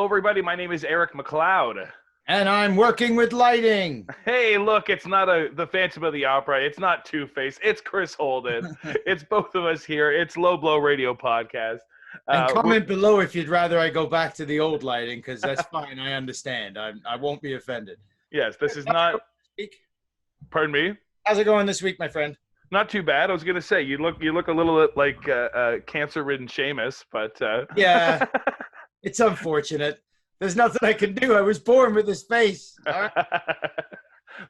everybody. My name is Eric McLeod. And I'm working with lighting. Hey, look, it's not the Phantom of the Opera. It's not Two-Face. It's Chris Holden. It's both of us here. It's LowBlowRadio podcast. And comment below if you'd rather I go back to the old lighting, because that's fine. I understand. I won't be offended. Yes, this is not... Pardon me? How's it going this week, my friend? Not too bad. I was going to say, you look a little like cancer-ridden Seamus, but... Yeah, it's unfortunate. There's nothing I can do. I was born with this face. Right?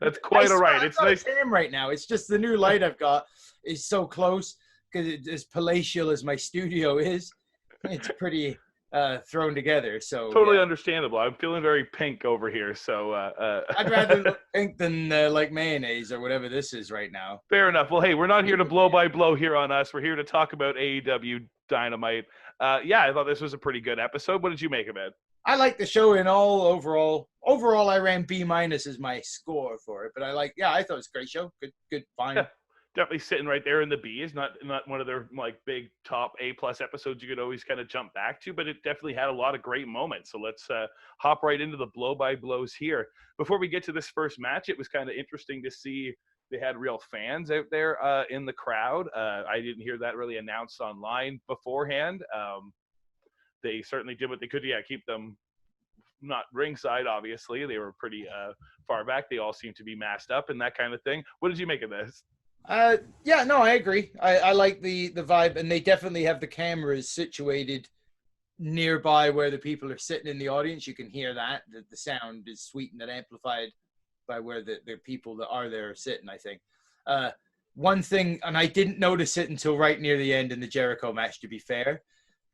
That's quite all right. It's nice. Right now. It's just the new light I've got is so close because it's as palatial as my studio is. It's pretty thrown together. So totally understandable. I'm feeling very pink over here. So I'd rather look pink than like mayonnaise or whatever this is right now. Fair enough. Well, hey, we're not here to blow by blow here on us. We're here to talk about AEW Dynamite. Yeah, I thought this was a pretty good episode. What did you make of it? I like the show in all overall. Overall, I ran B- as my score for it. But I thought it was a great show. Good, fine. Yeah, definitely sitting right there in the B's. Not one of their like big top A+ episodes you could always kind of jump back to, but it definitely had a lot of great moments. So let's hop right into the blow by blows here. Before we get to this first match, it was kind of interesting to see they had real fans out there in the crowd. I didn't hear that really announced online beforehand. They certainly did what they could. Yeah, keep them not ringside, obviously. They were pretty far back. They all seemed to be masked up and that kind of thing. What did you make of this? Yeah, no, I agree. I like the vibe, and they definitely have the cameras situated nearby where the people are sitting in the audience. You can hear that. The sound is sweetened and amplified by where the people that are there are sitting, I think. One thing, and I didn't notice it until right near the end in the Jericho match, to be fair,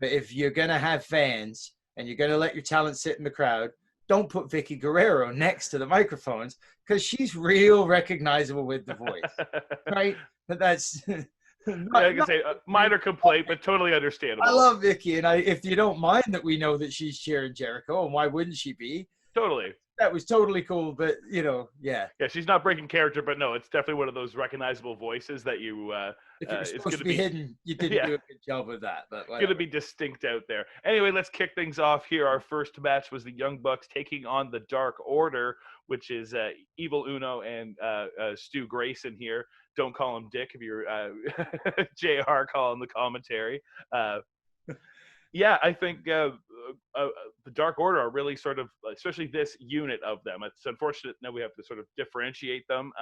but if you're going to have fans and you're going to let your talent sit in the crowd, don't put Vicky Guerrero next to the microphones because she's real recognizable with the voice, right? But that's I can say minor complaint, but totally understandable. I love Vicky, and if you don't mind that we know that she's cheering Jericho, and why wouldn't she be? Totally. That was totally cool, but, yeah. Yeah, she's not breaking character, but no, it's definitely one of those recognizable voices that you... if it was supposed to be hidden, you didn't do a good job with that. But it's going to be distinct out there. Anyway, let's kick things off here. Our first match was the Young Bucks taking on the Dark Order, which is Evil Uno and Stu Grayson here. Don't call him Dick if you're JR calling the commentary. Yeah, I think the Dark Order are really sort of, especially this unit of them. It's unfortunate now we have to sort of differentiate them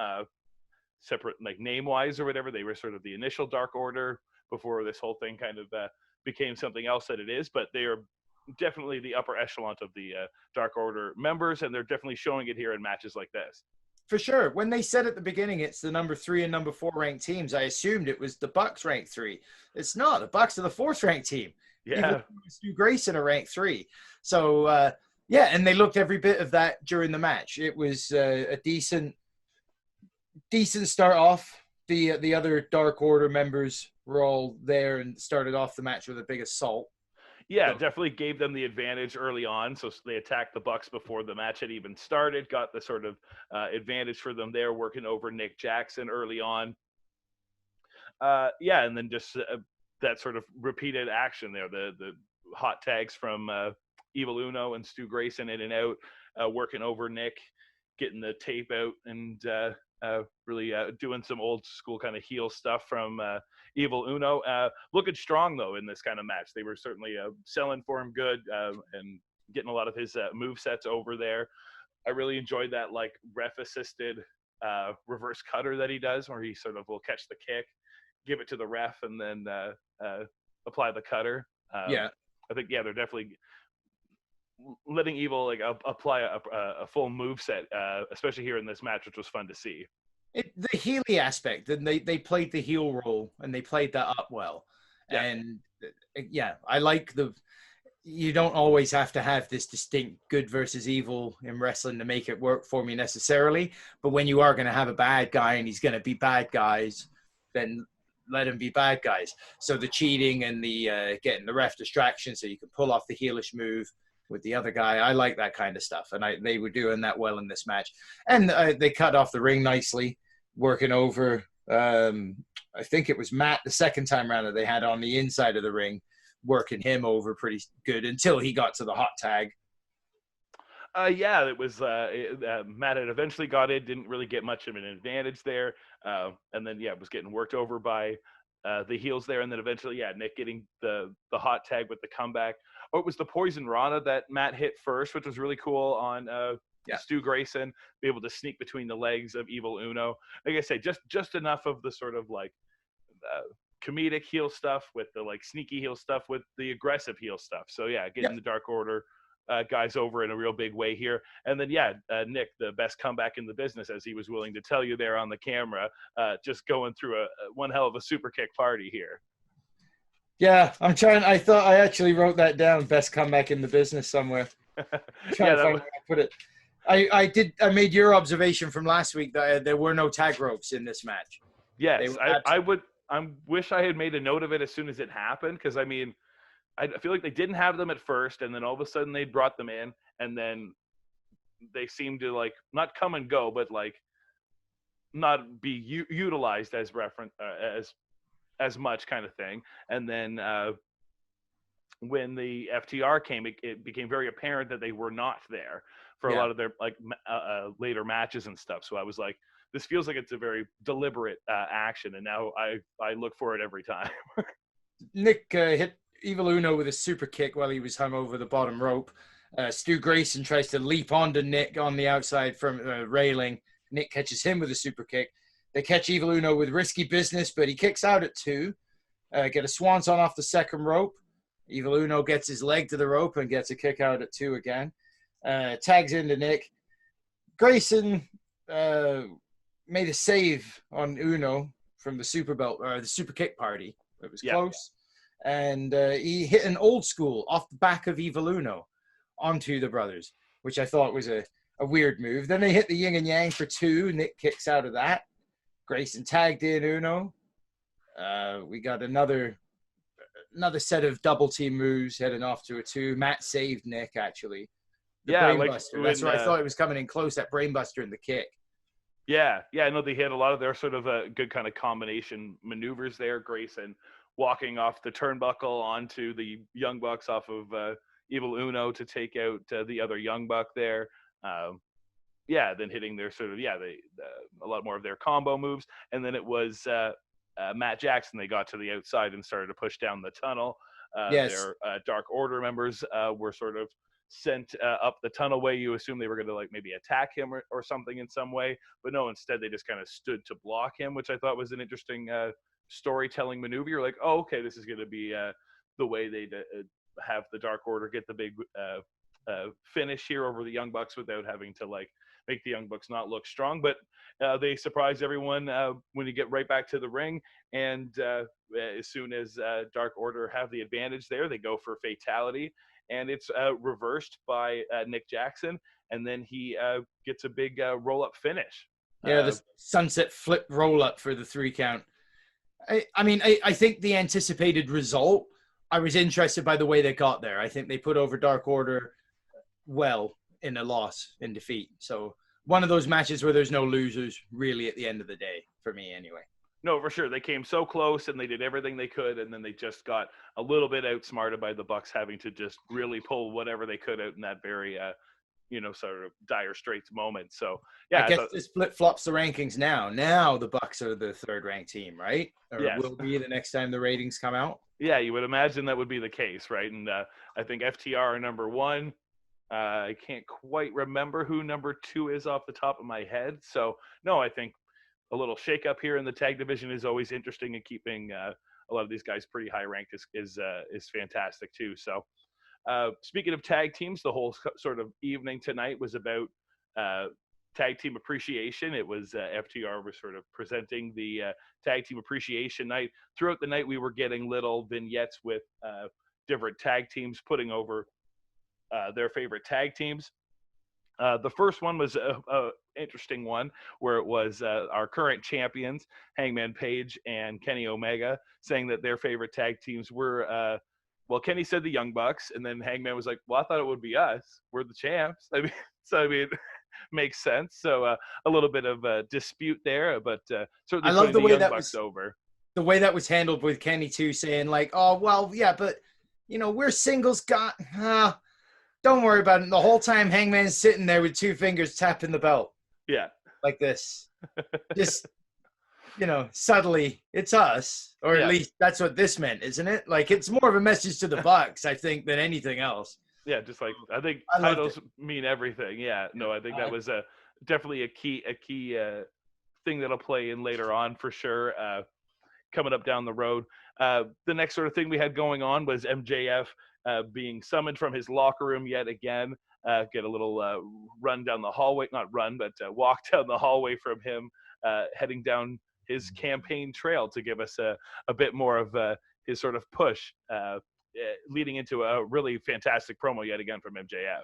separate, like name-wise or whatever. They were sort of the initial Dark Order before this whole thing kind of became something else that it is. But they are definitely the upper echelon of the Dark Order members, and they're definitely showing it here in matches like this. For sure. When they said at the beginning it's the number 3 and number 4 ranked teams, I assumed it was the Bucks ranked 3. It's not. The Bucks are the 4th ranked team. Yeah. Stu Grayson are ranked 3. So, yeah, and they looked every bit of that during the match. It was a decent start off. The other Dark Order members were all there and started off the match with a big assault. Yeah, definitely gave them the advantage early on. So they attacked the Bucks before the match had even started, got the sort of advantage for them there, working over Nick Jackson early on. Yeah, and then just that sort of repeated action there, the hot tags from Evil Uno and Stu Grayson in and out, working over Nick, getting the tape out, and really doing some old school kind of heel stuff from Evil Uno. Looking strong, though, in this kind of match. They were certainly selling for him good and getting a lot of his move sets over there. I really enjoyed that, like, ref-assisted reverse cutter that he does, where he sort of will catch the kick, give it to the ref, and then apply the cutter. Yeah. I think, they're definitely letting Evil like apply a full move set, especially here in this match, which was fun to see. The Healy aspect, and they played the heel role, and they played that up well. Yeah. And, yeah, I like you don't always have to have this distinct good versus evil in wrestling to make it work for me necessarily. But when you are going to have a bad guy and he's going to be bad guys, then let him be bad guys. So the cheating and the getting the ref distraction so you can pull off the heelish move with the other guy, I like that kind of stuff. And they were doing that well in this match. And they cut off the ring nicely, working over, I think it was Matt the second time around that they had on the inside of the ring, working him over pretty good until he got to the hot tag. Yeah, it was Matt had eventually got in, didn't really get much of an advantage there, and then was getting worked over by the heels there, and then eventually Nick getting the hot tag with the comeback. Oh, it was the Poison Rana that Matt hit first, which was really cool on Yeah. Stu Grayson, be able to sneak between the legs of Evil Uno. Like I say, just enough of the sort of like comedic heel stuff with the like sneaky heel stuff with the aggressive heel stuff. So getting the Dark Order guys over in a real big way here. And then Nick, the best comeback in the business, as he was willing to tell you there on the camera, just going through one hell of a super kick party here. Yeah, I'm trying. I thought I actually wrote that down. Best comeback in the business somewhere. Trying to find where I put it. I made your observation from last week that there were no tag ropes in this match. Yes, I wish I had made a note of it as soon as it happened, because I mean, I feel like they didn't have them at first, and then all of a sudden they brought them in, and then they seemed to like not come and go, but like not be utilized as as much kind of thing. And then when the FTR came, it became very apparent that they were not there for a lot of their like later matches and stuff. So I was like, this feels like it's a very deliberate action, and now I look for it every time. Nick hit Evil Uno with a super kick while he was hung over the bottom rope. Stu Grayson tries to leap onto Nick on the outside from railing. Nick catches him with a super kick. They catch Evil Uno with risky business, but he kicks out at 2. Get a swanton off the second rope. Evil Uno gets his leg to the rope and gets a kick out at 2 again. Tags into Nick. Grayson made a save on Uno from the super belt or the super kick party. It was close. And he hit an old school off the back of Evil Uno onto the brothers, which I thought was a weird move. Then they hit the yin and yang for 2. Nick kicks out of that. Grayson tagged in Uno. We got another set of double team moves heading off to a 2. Matt saved Nick, actually. The brainbuster. That's where I thought it was coming in close, that brainbuster and the kick. Yeah, I know they hit a lot of their sort of good kind of combination maneuvers there. Grayson walking off the turnbuckle onto the Young Bucks off of Evil Uno to take out the other Young Buck there. Then hitting their sort of a lot more of their combo moves, and then it was Matt Jackson. They got to the outside and started to push down the tunnel. Their Dark Order members were sort of sent up the tunnel way. You assume they were going to like maybe attack him or something in some way, but no, instead they just kind of stood to block him, which I thought was an interesting storytelling maneuver. You're like, oh, okay, this is going to be the way they have the Dark Order get the big finish here over the Young Bucks without having to like make the Young Bucks not look strong. But they surprise everyone when you get right back to the ring, and as soon as Dark Order have the advantage there, they go for fatality, and it's reversed by Nick Jackson, and then he gets a big roll-up finish. The sunset flip roll-up for the 3 count. I think the anticipated result, I was interested by the way they got there. I think they put over Dark Order well in in defeat. So one of those matches where there's no losers really at the end of the day, for me anyway. No, for sure. They came so close and they did everything they could, and then they just got a little bit outsmarted by the Bucks having to just really pull whatever they could out in that very sort of dire straits moment. So I guess this flip-flops the rankings now. Now the Bucks are the 3rd ranked team, right? Or will be the next time the ratings come out. Yeah, you would imagine that would be the case, right? And I think FTR are number 1. I can't quite remember who number 2 is off the top of my head. So no, I think a little shakeup here in the tag division is always interesting, and keeping a lot of these guys pretty high ranked is fantastic too. So speaking of tag teams, the whole sort of evening tonight was about tag team appreciation. It was FTR was sort of presenting the tag team appreciation night. Throughout the night, we were getting little vignettes with different tag teams putting over their favorite tag teams. The first one was a interesting one, where it was our current champions, Hangman Page and Kenny Omega, saying that their favorite tag teams were Kenny said the Young Bucks, and then Hangman was like, well, I thought it would be us. We're the champs. I mean, makes sense. So a little bit of a dispute there, but certainly I love the way Young that Bucks over. The way that was handled with Kenny too, saying like, oh, well, yeah, but we're singles Don't worry about it. The whole time Hangman's sitting there with 2 fingers tapping the belt. Yeah. Like this. Just, subtly, it's us. Or at least that's what this meant, isn't it? Like, it's more of a message to the Bucks, I think, than anything else. Yeah, just like I think titles mean everything. Yeah, no, I think that was definitely a key thing that'll play in later on for sure. Coming up down the road, the next sort of thing we had going on was MJF being summoned from his locker room yet again. Get a little run down the hallway, not run, but walk down the hallway from him, heading down his campaign trail to give us a bit more of his sort of push. Leading into a really fantastic promo yet again from MJF.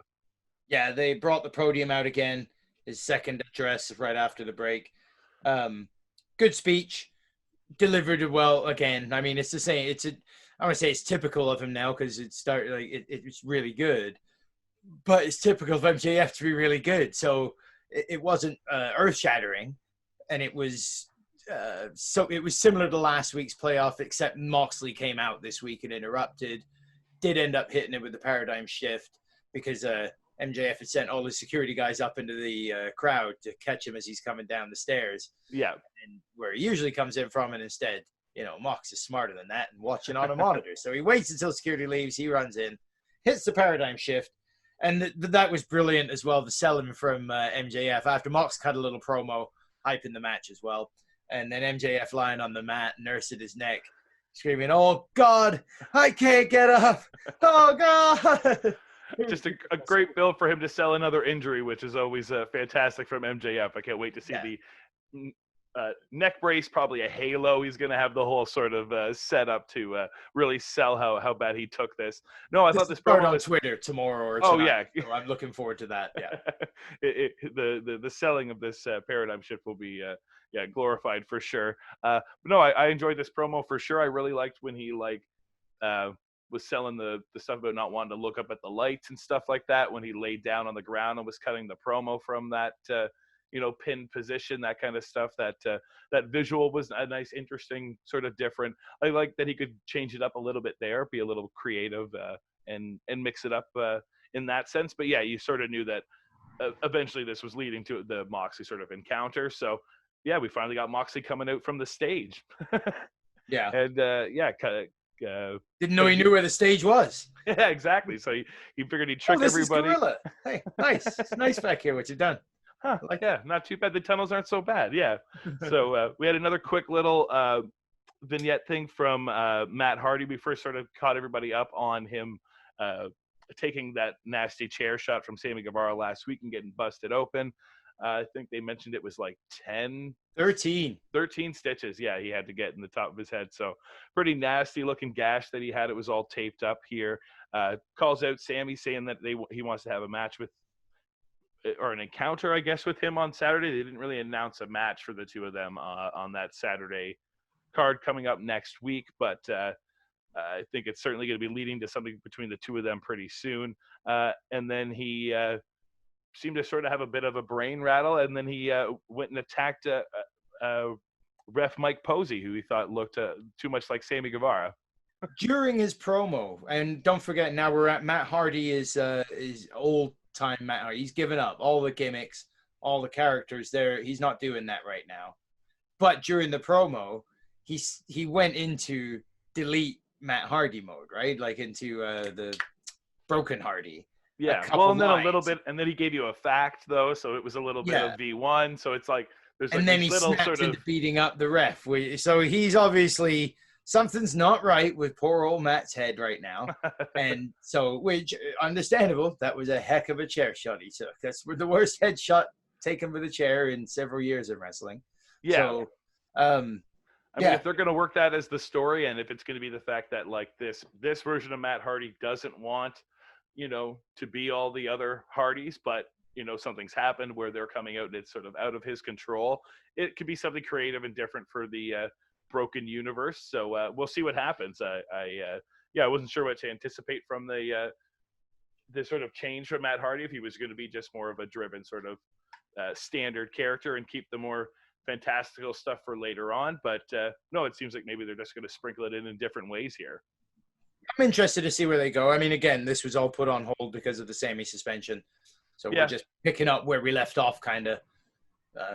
Yeah, they brought the podium out again, his second address right after the break. Good speech, delivered it well again. I mean, it's the same. I want to say it's typical of him now because it started it's really good, but it's typical of MJF to be really good. So it wasn't earth shattering, and it was. So it was similar to last week's playoff, except Moxley came out this week and interrupted. Did end up hitting it with the paradigm shift because MJF had sent all the security guys up into the crowd to catch him as he's coming down the stairs. Yeah. And where he usually comes in from, and instead, Mox is smarter than that and watching on a monitor. So he waits until security leaves. He runs in, hits the paradigm shift. And that was brilliant as well, the selling from MJF. After Mox cut a little promo, hyping the match as well. And then MJF lying on the mat, nurse at his neck, screaming, "Oh, God, I can't get up. Oh, God." Just a great build for him to sell another injury, which is always fantastic from MJF. I can't wait to see the neck brace, probably a halo. He's going to have the whole sort of setup to really sell how bad he took this. No, I thought this promo was on Twitter tomorrow or tonight. Oh, yeah. So I'm looking forward to that. Yeah. The selling of this paradigm shift will be glorified for sure. But no, I enjoyed this promo for sure. I really liked when he was selling the stuff about not wanting to look up at the lights and stuff like that, when he laid down on the ground and was cutting the promo from that pinned position, that kind of stuff. That visual was a nice, interesting, sort of different. I like that he could change it up a little bit there, be a little creative and mix it up in that sense. But yeah, you sort of knew that eventually this was leading to the Moxley sort of encounter. So yeah, we finally got Moxley coming out from the stage. Yeah. And didn't know he knew where the stage was. Yeah, exactly. So he figured he'd trick everybody. Is Gorilla. Hey, nice. It's nice back here what you've done. Huh, not too bad. The tunnels aren't so bad. Yeah. So we had another quick little vignette thing from Matt Hardy. We first sort of caught everybody up on him taking that nasty chair shot from Sammy Guevara last week and getting busted open. I think they mentioned it was like 13 stitches. Yeah, he had to get in the top of his head. So pretty nasty looking gash that he had. It was all taped up here. Calls out Sammy, saying that he wants to have a match with, or an encounter, I guess, with him on Saturday. They didn't really announce a match for the two of them on that Saturday card coming up next week, but I think it's certainly going to be leading to something between the two of them pretty soon. And then he seemed to sort of have a bit of a brain rattle, and then he went and attacked ref Mike Posey, who he thought looked too much like Sammy Guevara. During his promo, and don't forget, now we're at Matt Hardy is old-time Matt Hardy. He's given up all the gimmicks, all the characters there. He's not doing that right now. But during the promo, he went into delete Matt Hardy mode, right? Like into the Broken Hardy. Yeah, well, and then a little bit, and then he gave you a fact, though, so it was a little bit of V1, so it's like there's like, and then he little snaps sort of into beating up the ref. So he's obviously, something's not right with poor old Matt's head right now, and so, which, understandable, that was a heck of a chair shot he took. That's the worst headshot taken with a chair in several years of wrestling. Yeah. So, I mean, if they're going to work that as the story, and if it's going to be the fact that like this version of Matt Hardy doesn't want, to be all the other Hardys, but something's happened where they're coming out and it's sort of out of his control. It could be something creative and different for the broken universe. So we'll see what happens. I wasn't sure what to anticipate from the sort of change from Matt Hardy, if he was going to be just more of a driven sort of standard character and keep the more fantastical stuff for later on. But no, it seems like maybe they're just going to sprinkle it in different ways here. I'm interested to see where they go. I mean, again, this was all put on hold because of the Sammy suspension. So we're just picking up where we left off, kind of.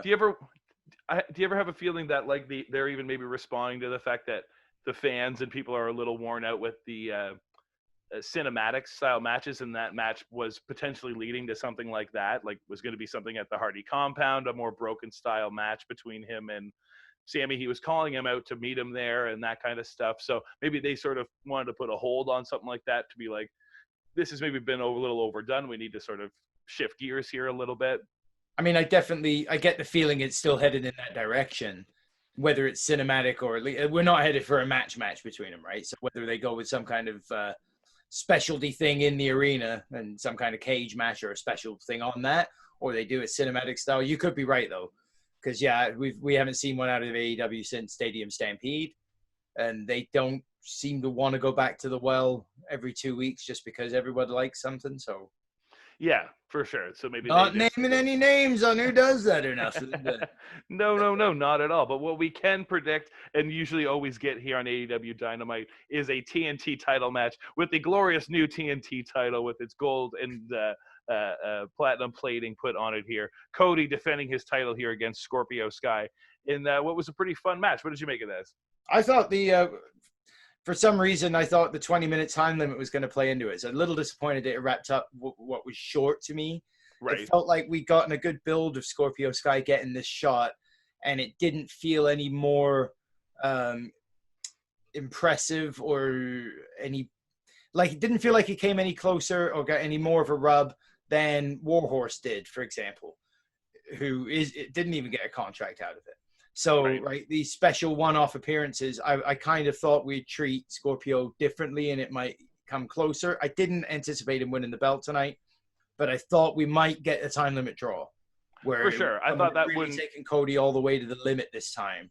Do you ever have a feeling that like they're even maybe responding to the fact that the fans and people are a little worn out with the cinematic style matches, and that match was potentially leading to something like that, like was going to be something at the Hardy compound, a more broken style match between him and Sammy. He was calling him out to meet him there and that kind of stuff. So maybe they sort of wanted to put a hold on something like that to be like, this has maybe been a little overdone. We need to sort of shift gears here a little bit. I mean, I get the feeling it's still headed in that direction, whether it's cinematic or we're not headed for a match between them, right? So whether they go with some kind of specialty thing in the arena and some kind of cage match or a special thing on that, or they do it cinematic style, you could be right though, because we haven't seen one out of AEW since Stadium Stampede, and they don't seem to want to go back to the well every 2 weeks just because everybody likes something. So. Yeah, for sure. So maybe not naming any names on who does that or nothing. But... No, not at all. But what we can predict and usually always get here on AEW Dynamite is a TNT title match with the glorious new TNT title with its gold and platinum plating put on it here. Cody defending his title here against Scorpio Sky in what was a pretty fun match. What did you make of this? I thought for some reason, I thought the 20-minute time limit was going to play into it. So a little disappointed that it wrapped up what was short to me. Right. It felt like we'd gotten a good build of Scorpio Sky getting this shot, and it didn't feel any more impressive or it didn't feel like it came any closer or got any more of a rub than Warhorse did, for example, who didn't even get a contract out of it. So, right, these special one-off appearances, I kind of thought we'd treat Scorpio differently and it might come closer. I didn't anticipate him winning the belt tonight, but I thought we might get a time limit draw. For sure. I thought that really taking Cody all the way to the limit this time.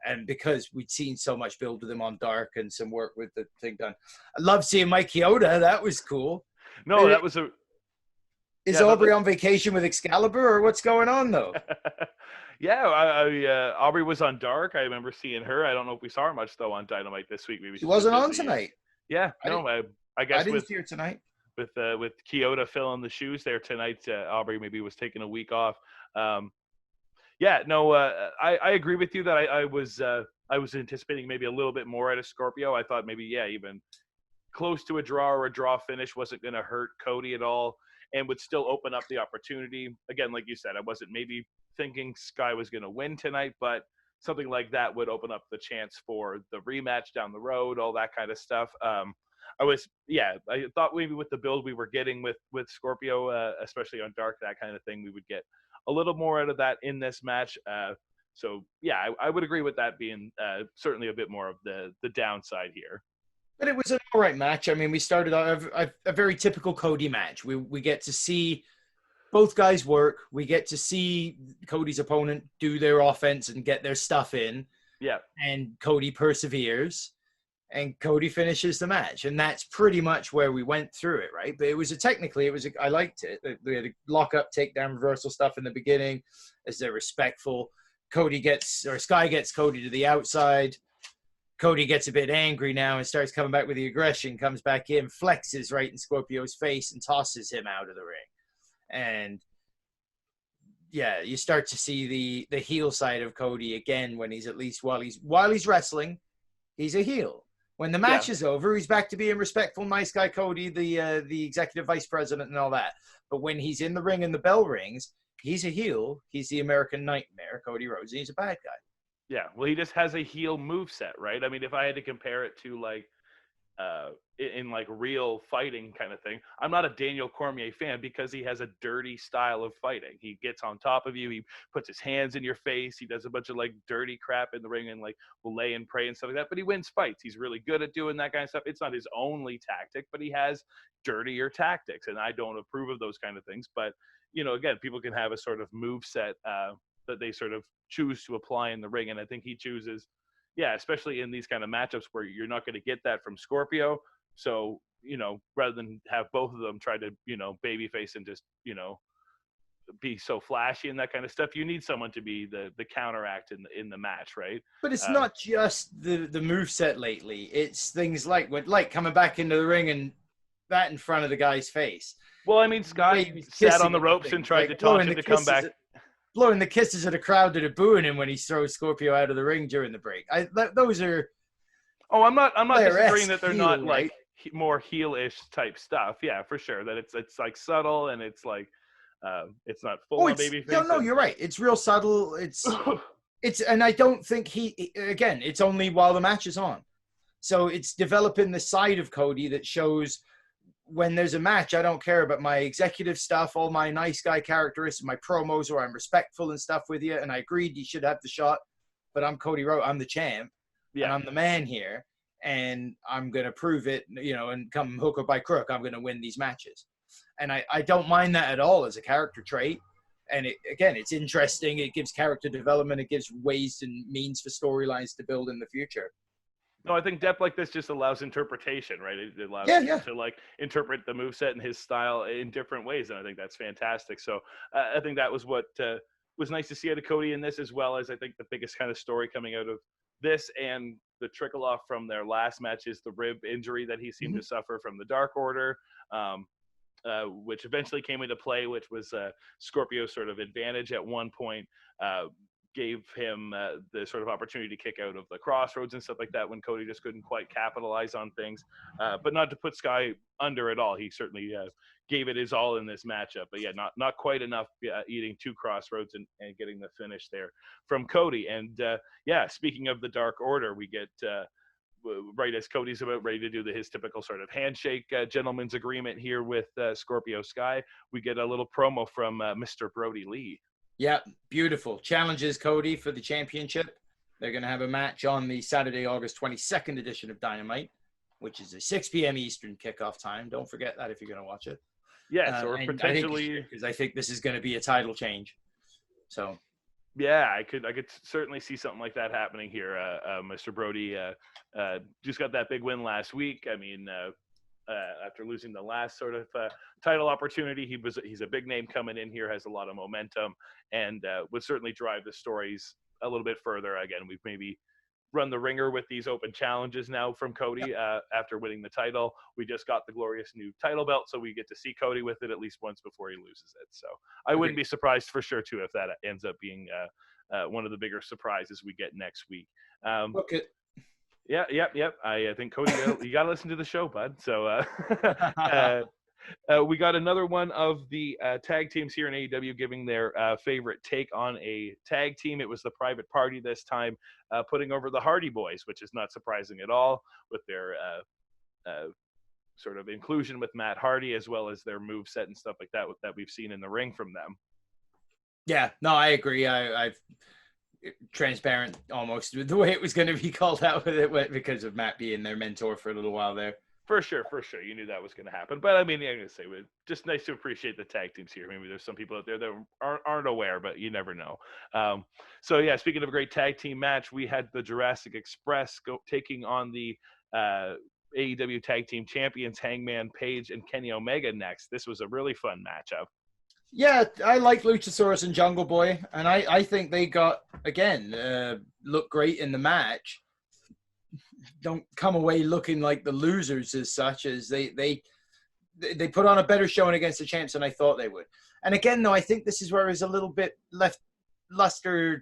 And because we'd seen so much build with him on Dark and some work with the thing done. I love seeing Mike Chioda. That was cool. No, that was Is Aubrey on vacation with Excalibur or what's going on, though? Yeah, Aubrey was on Dark. I remember seeing her. I don't know if we saw her much though on Dynamite this week. Maybe she wasn't on tonight. Yeah, I guess I didn't see her tonight. With Chioda filling the shoes there tonight, Aubrey maybe was taking a week off. I agree with you that I was anticipating maybe a little bit more out of Scorpio. I thought maybe even close to a draw or a draw finish wasn't going to hurt Cody at all, and would still open up the opportunity. Again, like you said, I wasn't maybe thinking Sky was going to win tonight, but something like that would open up the chance for the rematch down the road, all that kind of stuff. I thought maybe with the build we were getting with Scorpio, especially on Dark, that kind of thing, we would get a little more out of that in this match. I would agree with that being certainly a bit more of the downside here. But it was an all right match. I mean, we started a very typical Cody match. We get to see both guys work. We get to see Cody's opponent do their offense and get their stuff in. Yeah. And Cody perseveres. And Cody finishes the match. And that's pretty much where we went through it, right? But I liked it. We had a lock-up, takedown, reversal stuff in the beginning as they're respectful. Sky gets Cody to the outside. Cody gets a bit angry now and starts coming back with the aggression, comes back in, flexes right in Scorpio's face and tosses him out of the ring. And yeah, you start to see the heel side of Cody again when he's at least while he's wrestling, he's a heel. When the match is over, he's back to being respectful, nice guy Cody, the executive vice president and all that. But when he's in the ring and the bell rings, he's a heel. He's the American Nightmare, Cody Rhodes, and he's a bad guy. Yeah, well, he just has a heel moveset, right? I mean, if I had to compare it to like in like real fighting kind of thing, I'm not a Daniel Cormier fan because he has a dirty style of fighting. He gets on top of you, he puts his hands in your face, he does a bunch of like dirty crap in the ring and like will lay and pray and stuff like that, but he wins fights. He's really good at doing that kind of stuff. It's not his only tactic, but he has dirtier tactics, and I don't approve of those kind of things. But again, people can have a sort of move set that they sort of choose to apply in the ring, and I think he chooses, especially in these kind of matchups where you're not going to get that from Scorpio. So rather than have both of them try to babyface and just be so flashy and that kind of stuff. You need someone to be the counteract in the match, right? But it's not just the moveset lately. It's things like coming back into the ring and that in front of the guy's face. Well, I mean, Sky sat on the ropes and tried to taunt him to come back. Blowing the kisses of the crowd that are booing him when he throws Scorpio out of the ring during the break. Those are. Oh, I'm not disagreeing that they're not heel, like more heel-ish type stuff. Yeah, for sure. That it's like subtle and it's like it's not full on baby face. No, you're right. It's real subtle. It's and I don't think it's only while the match is on. So it's developing the side of Cody that shows when there's a match, I don't care about my executive stuff, all my nice guy characteristics, my promos where I'm respectful and stuff with you. And I agreed you should have the shot, but I'm Cody Rhodes. I'm the champ. Yeah. And I'm the man here. And I'm going to prove it, and come hook or by crook, I'm going to win these matches. And I don't mind that at all as a character trait. And it's interesting. It gives character development. It gives ways and means for storylines to build in the future. No, I think depth like this just allows interpretation, right? It allows you to like interpret the moveset and his style in different ways, and I think that's fantastic. So I think that was what was nice to see out of Cody in this, as well as I think the biggest kind of story coming out of this and the trickle off from their last match is the rib injury that he seemed to suffer from the Dark Order, which eventually came into play, which was Scorpio's sort of advantage at one point. Gave him the sort of opportunity to kick out of the crossroads and stuff like that when Cody just couldn't quite capitalize on things. But not to put Sky under at all. He certainly gave it his all in this matchup. But yeah, not quite enough eating two crossroads and getting the finish there from Cody. And speaking of the Dark Order, we get right as Cody's about ready to do his typical sort of handshake gentleman's agreement here with Scorpio Sky, we get a little promo from Mr. Brody Lee. Yeah, beautiful. Challenges Cody for the championship. They're going to have a match on the Saturday, August 22nd edition of Dynamite, which is a 6 p.m. Eastern kickoff time. Don't forget that if you're going to watch it. Yes, or potentially... Because I think this is going to be a title change. So... Yeah, I could certainly see something like that happening here. Mr. Brody just got that big win last week. I mean... after losing the last sort of title opportunity, he's a big name coming in here, has a lot of momentum, and would certainly drive the stories a little bit further. Again, we've maybe run the ringer with these open challenges now from Cody after winning the title. We just got the glorious new title belt, so we get to see Cody with it at least once before he loses it. So I wouldn't be surprised for sure, too, if that ends up being one of the bigger surprises we get next week. Okay. Yep. I think Cody, you got to listen to the show, bud. So we got another one of the tag teams here in AEW giving their favorite take on a tag team. It was the Private Party this time, putting over the Hardy Boys, which is not surprising at all with their sort of inclusion with Matt Hardy, as well as their moveset and stuff like that we've seen in the ring from them. Yeah, no, I agree. I've transparent almost the way it was going to be called out with it because of Matt being their mentor for a little while there. For sure. You knew that was going to happen. But I mean, I'm going to say, just nice to appreciate the tag teams here. Maybe there's some people out there that aren't aware, but you never know. So yeah, speaking of a great tag team match, we had the Jurassic Express taking on the AEW Tag Team Champions Hangman Page and Kenny Omega next. This was a really fun matchup. Yeah, I like Luchasaurus and Jungle Boy, and I think they got, again, look great in the match. Don't come away looking like the losers as such, as they put on a better showing against the champs than I thought they would. And again, though, I think this is where it's a little bit lackluster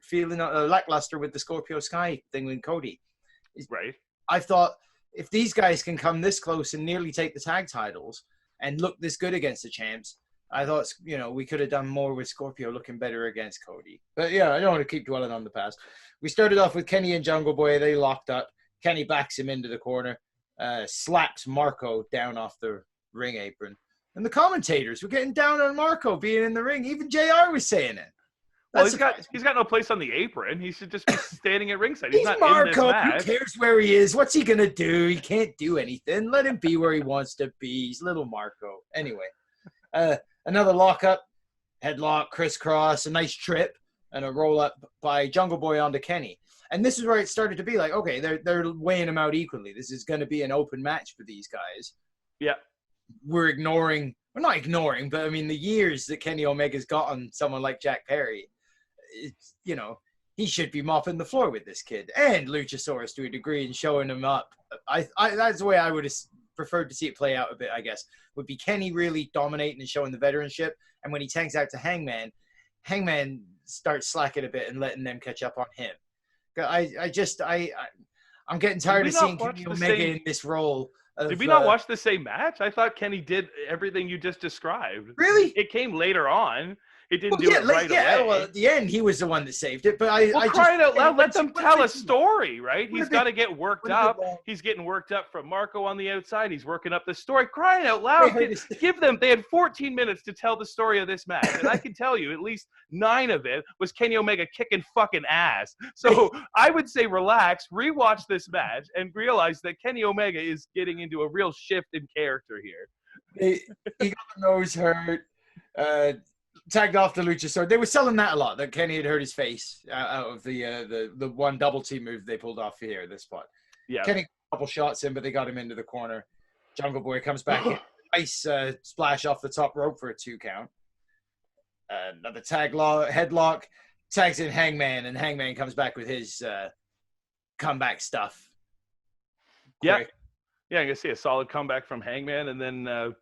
with the Scorpio Sky thing with Cody. Right. I thought if these guys can come this close and nearly take the tag titles and look this good against the champs, I thought, we could have done more with Scorpio looking better against Cody. But yeah, I don't want to keep dwelling on the past. We started off with Kenny and Jungle Boy. They locked up. Kenny backs him into the corner, slaps Marco down off the ring apron. And the commentators were getting down on Marco being in the ring. Even JR was saying it. Well, he's got no place on the apron. He should just be standing at ringside. He's not Marco. In this match. Who cares where he is? What's he going to do? He can't do anything. Let him be where he wants to be. He's little Marco. Anyway. Another lockup, headlock, crisscross, a nice trip, and a roll-up by Jungle Boy onto Kenny. And this is where it started to be like, okay, they're weighing them out equally. This is going to be an open match for these guys. Yeah. we're ignoring, well, not ignoring, but I mean, the years that Kenny Omega's got on someone like Jack Perry, it's, you know, he should be mopping the floor with this kid and Luchasaurus to a degree and showing him up. I that's the way I would have preferred to see it play out a bit, I guess, would be Kenny really dominating and showing the veteranship. And when he tanks out to Hangman, Hangman starts slacking a bit and letting them catch up on him. I'm getting tired of seeing Kenny Omega in this role. Did we not watch the same match? I thought Kenny did everything you just described. Really? It came later on. It didn't do it right away. Well, at the end, he was the one that saved it. But crying out loud, let them tell a story, right? He's got to get worked up. He's getting worked up from Marco on the outside. He's working up the story. Crying out loud, give them. They had 14 minutes to tell the story of this match, and I can tell you, at least 9 of it was Kenny Omega kicking fucking ass. So I would say relax, rewatch this match, and realize that Kenny Omega is getting into a real shift in character here. He got the nose hurt. Tagged off the Luchasaurus. They were selling that a lot, that Kenny had hurt his face out of the one double team move they pulled off here, this spot. Yeah. Kenny got a couple shots in, but they got him into the corner. Jungle Boy comes back in. Nice splash off the top rope for a 2 count. Another headlock. Tags in Hangman, and Hangman comes back with his comeback stuff. Yeah. Yeah, I can see a solid comeback from Hangman, and then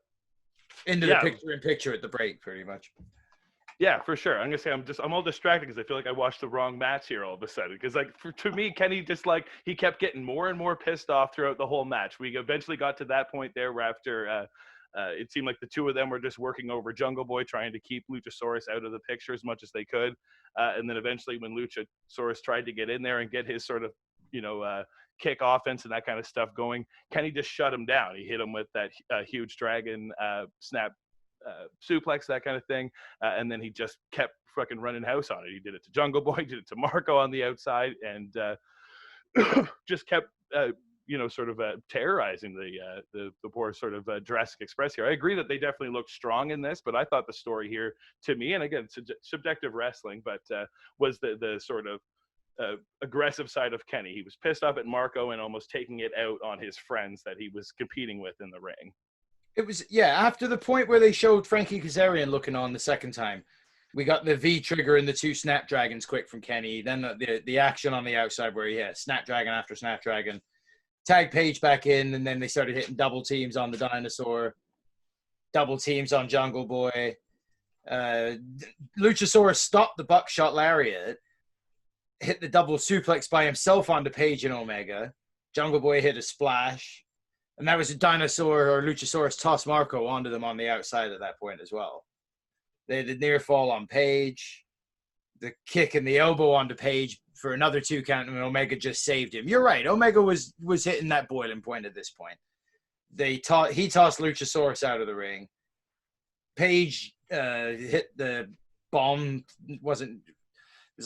into the picture-in-picture at the break, pretty much. Yeah, for sure. I'm gonna say I'm all distracted because I feel like I watched the wrong match here all of a sudden. Because to me, Kenny just he kept getting more and more pissed off throughout the whole match. We eventually got to that point there where after it seemed like the two of them were just working over Jungle Boy, trying to keep Luchasaurus out of the picture as much as they could. And then eventually, when Luchasaurus tried to get in there and get his sort of kick offense and that kind of stuff going, Kenny just shut him down. He hit him with that huge dragon snap suplex, that kind of thing, and then he just kept fucking running house on it. He did it to Jungle Boy, did it to Marco on the outside, and just kept terrorizing the poor sort of Jurassic Express here. I agree that they definitely looked strong in this, but I thought the story here, to me, and again, subjective wrestling, but was the sort of aggressive side of Kenny. He was pissed off at Marco and almost taking it out on his friends that he was competing with in the ring. It was, after the point where they showed Frankie Kazarian looking on the second time, we got the V trigger and the 2 Snapdragons quick from Kenny. Then the action on the outside where Snapdragon after Snapdragon. Tag Page back in, and then they started hitting double teams on the Dinosaur, double teams on Jungle Boy. Luchasaurus stopped the buckshot lariat, hit the double suplex by himself onto Page and Omega. Jungle Boy hit a splash. And that was a Dinosaur or Luchasaurus toss Marco onto them on the outside at that point as well. They had the near fall on Page, the kick and the elbow onto Page for another 2 count, and Omega just saved him. You're right. Omega was hitting that boiling point at this point. He tossed Luchasaurus out of the ring. Page hit the bomb. It was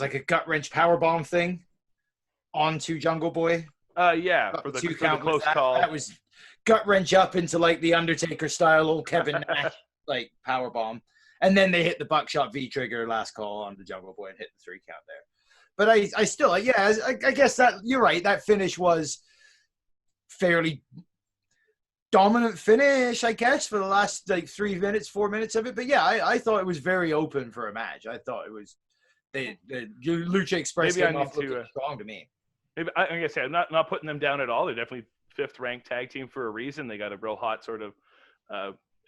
like a gut wrench power bomb thing onto Jungle Boy. For the 2 count close call. That was gut wrench up into like the Undertaker style old Kevin Nash like power bomb, and then they hit the buckshot V trigger last call on the Jungle Boy and hit the 3 count there. But I still I guess that you're right. That finish was fairly dominant finish, I guess, for the last 3 minutes, 4 minutes of it. But I thought it was very open for a match. I thought it was the Lucha Express came off looking strong to me. Maybe like I said, I'm not putting them down at all. They're definitely 5th ranked tag team for a reason. They got a real hot sort of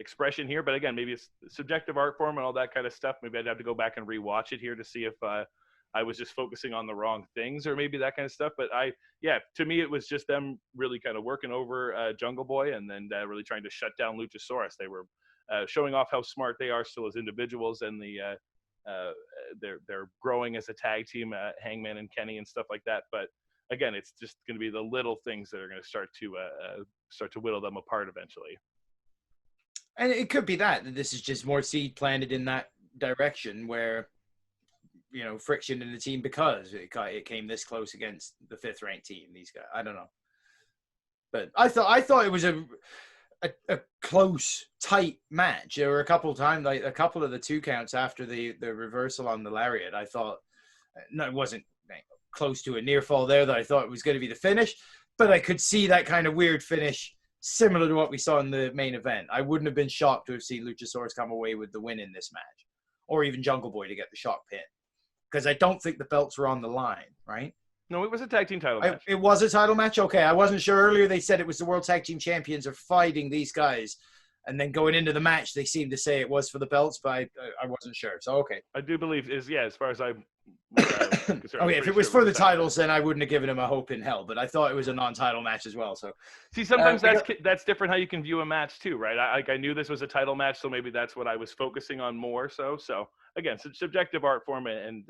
expression here. But again, maybe it's subjective art form and all that kind of stuff. Maybe I'd have to go back and rewatch it here to see if I was just focusing on the wrong things or maybe that kind of stuff. But to me, it was just them really kind of working over Jungle Boy and then really trying to shut down Luchasaurus. They were showing off how smart they are still as individuals, and they're growing as a tag team, Hangman and Kenny and stuff like that. But again, it's just going to be the little things that are going to start to whittle them apart eventually. And it could be that this is just more seed planted in that direction where, friction in the team because it came this close against the 5th ranked team. These guys, I don't know. But I thought it was a close, tight match. There were a couple of times, like a couple of the 2 counts after the reversal on the lariat. I thought, no, it wasn't close to a near fall there that I thought it was going to be the finish, but I could see that kind of weird finish similar to what we saw in the main event. I wouldn't have been shocked to have seen Luchasaurus come away with the win in this match, or even Jungle Boy to get the shock pin, because I don't think the belts were on the line, right? No, it was a tag team title match. It was a title match? Okay, I wasn't sure. Earlier they said it was the World Tag Team Champions are fighting these guys, and then going into the match, they seemed to say it was for the belts, but I wasn't sure. So, okay. I do believe as far as I'm concerned. Okay, if it was for the titles, then I wouldn't have given him a hope in hell, but I thought it was a non-title match as well. So, see, sometimes that's different how you can view a match too, right? I knew this was a title match, so maybe that's what I was focusing on more. So again, it's subjective art form, and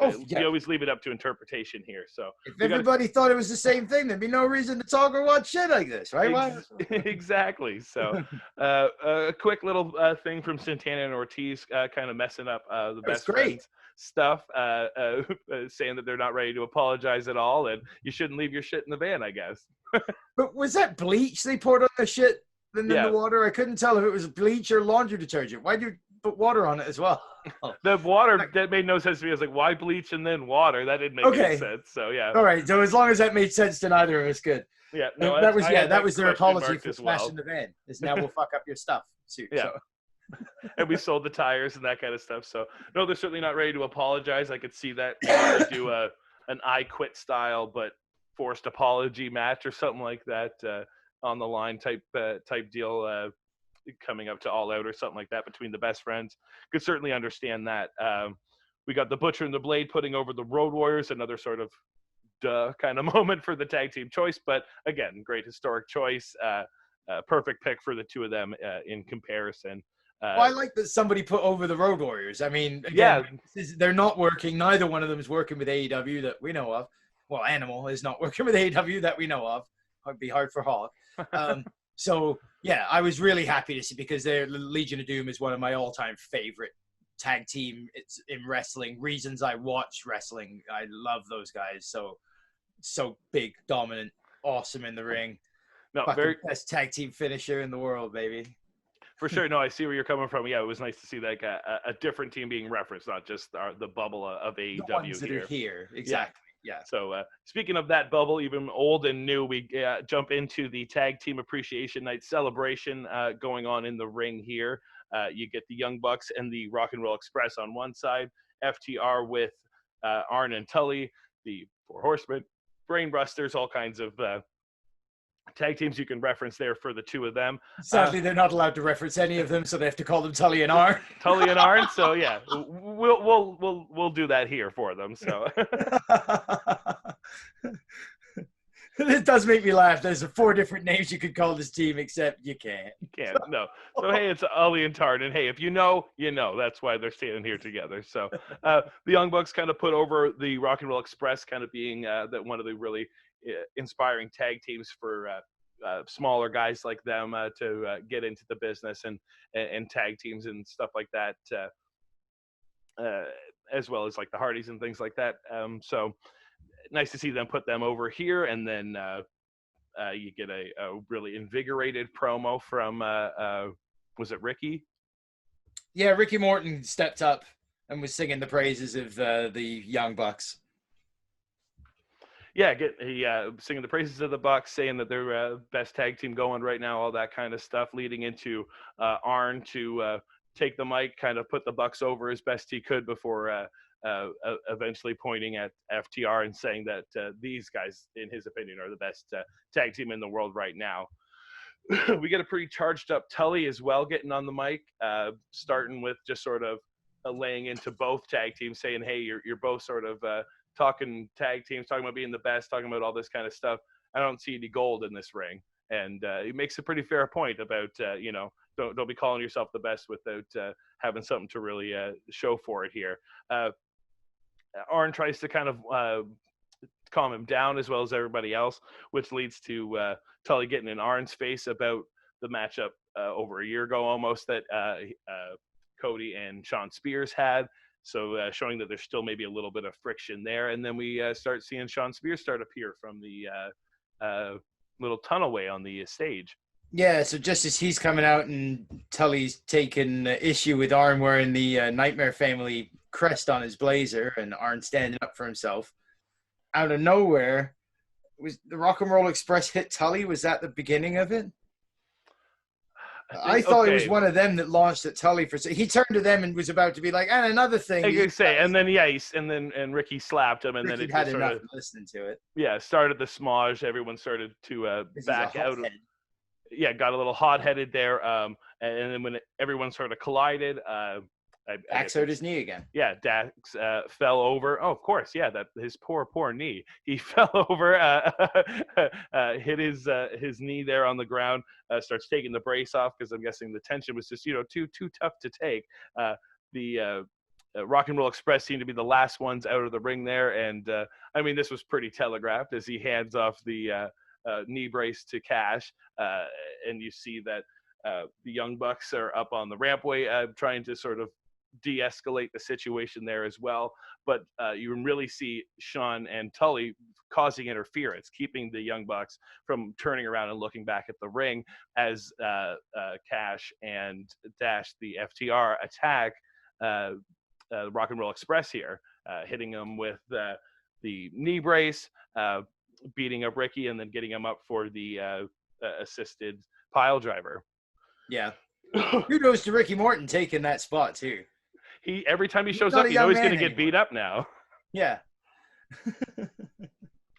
we always leave it up to interpretation here. So if everybody thought it was the same thing, there'd be no reason to talk or watch shit like this, right? Exactly. So a quick little thing from Santana and Ortiz, kind of messing up the best friends stuff, saying that they're not ready to apologize at all, and you shouldn't leave your shit in the van, I guess. But was that bleach they poured on the shit in the water? I couldn't tell if it was bleach or laundry detergent. Why'd you put water on it as well? The water, that made no sense to me. I was like, why bleach and then water? That didn't make any sense. So yeah. All right. So as long as that made sense to neither of us, good. Yeah. No, that was their apology for smashing the van. Is now we'll fuck up your stuff. Yeah. So. And we sold the tires and that kind of stuff. So no, they're certainly not ready to apologize. I could see that do an I quit style, but forced apology match or something like that, on the line type deal. Coming up to All Out or something like that between the best friends. Could certainly understand that. We got the Butcher and the Blade putting over the Road Warriors, another sort of duh kind of moment for the tag team choice, but again, great historic choice. Perfect pick for the two of them in comparison. Well, I like that somebody put over the Road Warriors. I mean, again, they're not working. Neither one of them is working with AEW that we know of. Well, Animal is not working with AEW that we know of. It'd be hard for Hawk. So, yeah, I was really happy to see, because Legion of Doom is one of my all-time favorite tag team in wrestling. Reasons I watch wrestling. I love those guys. So big, dominant, awesome in the ring. No, very best tag team finisher in the world, baby. For sure. No, I see where you're coming from. Yeah, it was nice to see like a different team being referenced, not just the bubble of AEW the ones that are here. Exactly. Yeah. So speaking of that bubble, even old and new, we jump into the Tag Team Appreciation Night celebration going on in the ring here. You get the Young Bucks and the Rock and Roll Express on one side, FTR with Arn and Tully, the Four Horsemen, Brainbusters, all kinds of tag teams you can reference there for the two of them. Sadly, they're not allowed to reference any of them, so they have to call them Tully and Arn. Tully and Arn. So yeah, we'll do that here for them. So it does make me laugh. There's 4 different names you could call this team, except you can't. You can't. No. So hey, it's Ollie and Tarn, and hey, if you know, you know. That's why they're standing here together. So the Young Bucks kind of put over the Rock and Roll Express, kind of being that one of the really inspiring tag teams for smaller guys like them to get into the business and tag teams and stuff like that, as well as like the Hardys and things like that. So nice to see them put them over here, and then you get a really invigorated promo from was it Ricky? Yeah, Ricky Morton stepped up and was singing the praises of the Young Bucks. Yeah, singing the praises of the Bucks, saying that they're best tag team going right now, all that kind of stuff, leading into Arn to take the mic, kind of put the Bucks over as best he could before eventually pointing at FTR and saying that these guys, in his opinion, are the best tag team in the world right now. We get a pretty charged up Tully as well, getting on the mic, starting with just sort of laying into both tag teams, saying, hey, you're both sort of talking tag teams, talking about being the best, talking about all this kind of stuff. I don't see any gold in this ring. And he makes a pretty fair point about, don't be calling yourself the best without having something to really show for it here. Arn tries to kind of calm him down as well as everybody else, which leads to Tully getting in Arn's face about the matchup over a year ago almost that Cody and Sean Spears had. So showing that there's still maybe a little bit of friction there. And then we start seeing Sean Spears appear from the little tunnelway on the stage. Yeah, so just as he's coming out and Tully's taking issue with Arn wearing the Nightmare Family crest on his blazer and Arn standing up for himself, out of nowhere, was the Rock and Roll Express hit Tully? Was that the beginning of it? I thought it was one of them that launched at Tully for. He turned to them and was about to be like, and another thing. I could say, and then and Ricky slapped him, and Ricky then it had sort enough of listening to it. Yeah, started the smudge. Everyone started to back out. Yeah, got a little hot-headed there. And then when everyone sort of collided, Dax hurt his knee again. Yeah, Dax fell over. Oh, of course, yeah, that his poor knee. He fell over, hit his knee there on the ground. Starts taking the brace off because I'm guessing the tension was just too tough to take. The Rock and Roll Express seemed to be the last ones out of the ring there, and I mean this was pretty telegraphed as he hands off the knee brace to Cash, and you see that the Young Bucks are up on the rampway trying to sort of de-escalate the situation there as well, but you can really see Sean and Tully causing interference, keeping the Young Bucks from turning around and looking back at the ring as Cash and Dash, the FTR, attack Rock and Roll Express here, hitting them with the knee brace, beating up Ricky, and then getting him up for the assisted pile driver. Yeah. Kudos to Ricky Morton taking that spot too. Every time he shows up, you know he's going to get beat up now. Yeah.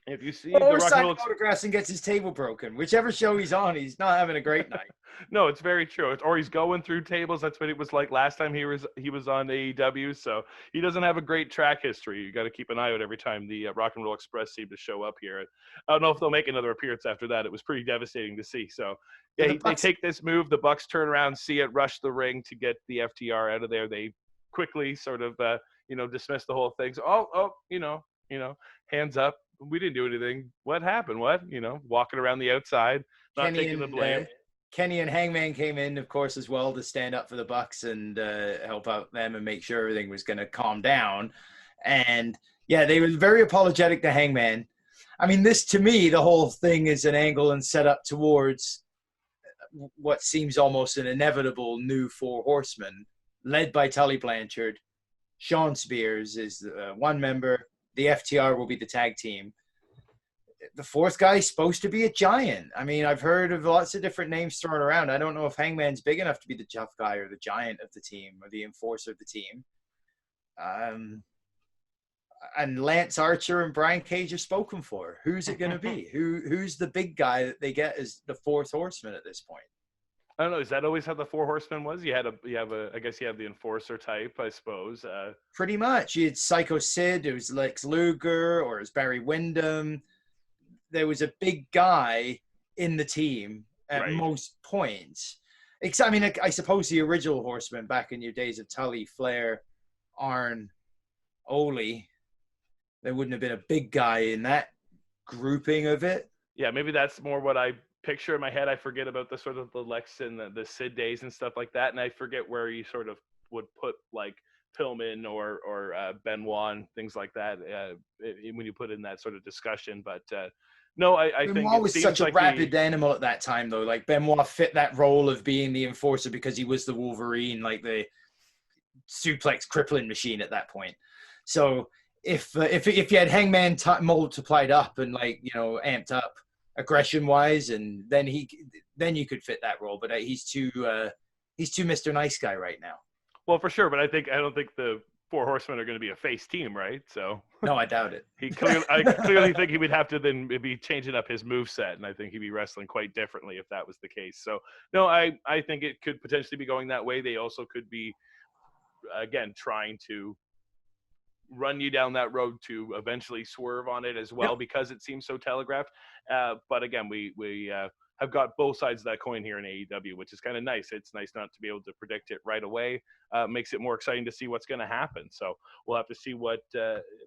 If you see the Rock and Roll photographs and gets his table broken, whichever show he's on, he's not having a great night. No, it's very true. Or he's going through tables. That's what it was like last time he was on AEW. So he doesn't have a great track history. You got to keep an eye out every time the Rock and Roll Express seem to show up here. I don't know if they'll make another appearance after that. It was pretty devastating to see. So yeah, they take this move. The Bucks turn around, see it, rush the ring to get the FTR out of there. They quickly sort of dismiss the whole thing. So hands up. We didn't do anything. What happened? What? Walking around the outside, not taking the blame. Kenny and Hangman came in, of course, as well to stand up for the Bucks and help out them and make sure everything was going to calm down. And yeah, they were very apologetic to Hangman. I mean, this to me, the whole thing is an angle and set up towards what seems almost an inevitable new Four Horsemen, led by Tully Blanchard. Sean Spears is one member. The FTR will be the tag team. The fourth guy is supposed to be a giant. I mean, I've heard of lots of different names thrown around. I don't know if Hangman's big enough to be the tough guy or the giant of the team or the enforcer of the team. And Lance Archer and Brian Cage are spoken for. Who's it going to be? Who's the big guy that they get as the fourth horseman at this point? I don't know. Is that always how the Four Horsemen was? I guess you have the enforcer type, I suppose. Pretty much. You had Psycho Sid. It was Lex Luger, or it was Barry Windham. There was a big guy in the team at most points. I mean, I suppose the original Horsemen back in your days of Tully, Flair, Arn, Ole, there wouldn't have been a big guy in that grouping of it. Yeah, maybe that's more what I picture in my head. I forget about the sort of the Lex and the Sid days and stuff like that, and I forget where you sort of would put like Pillman or Benoit and things like that when you put in that sort of discussion. But no, I think Benoit was such a rapid animal at that time, though. Like Benoit fit that role of being the enforcer because he was the Wolverine, like the suplex crippling machine at that point. So if you had Hangman multiplied up and amped up aggression wise, and then you could fit that role, but he's too Mr. Nice Guy right now. Well, for sure, but I don't think the Four Horsemen are going to be a face team, right? So no, I doubt it. I clearly think he would have to then be changing up his moveset, and I think he'd be wrestling quite differently if that was the case. So no, I think it could potentially be going that way. They also could be again trying to run you down that road to eventually swerve on it as well, because it seems so telegraphed. But again, we have got both sides of that coin here in AEW, which is kind of nice. It's nice not to be able to predict it right away. Makes it more exciting to see what's going to happen. So we'll have to see what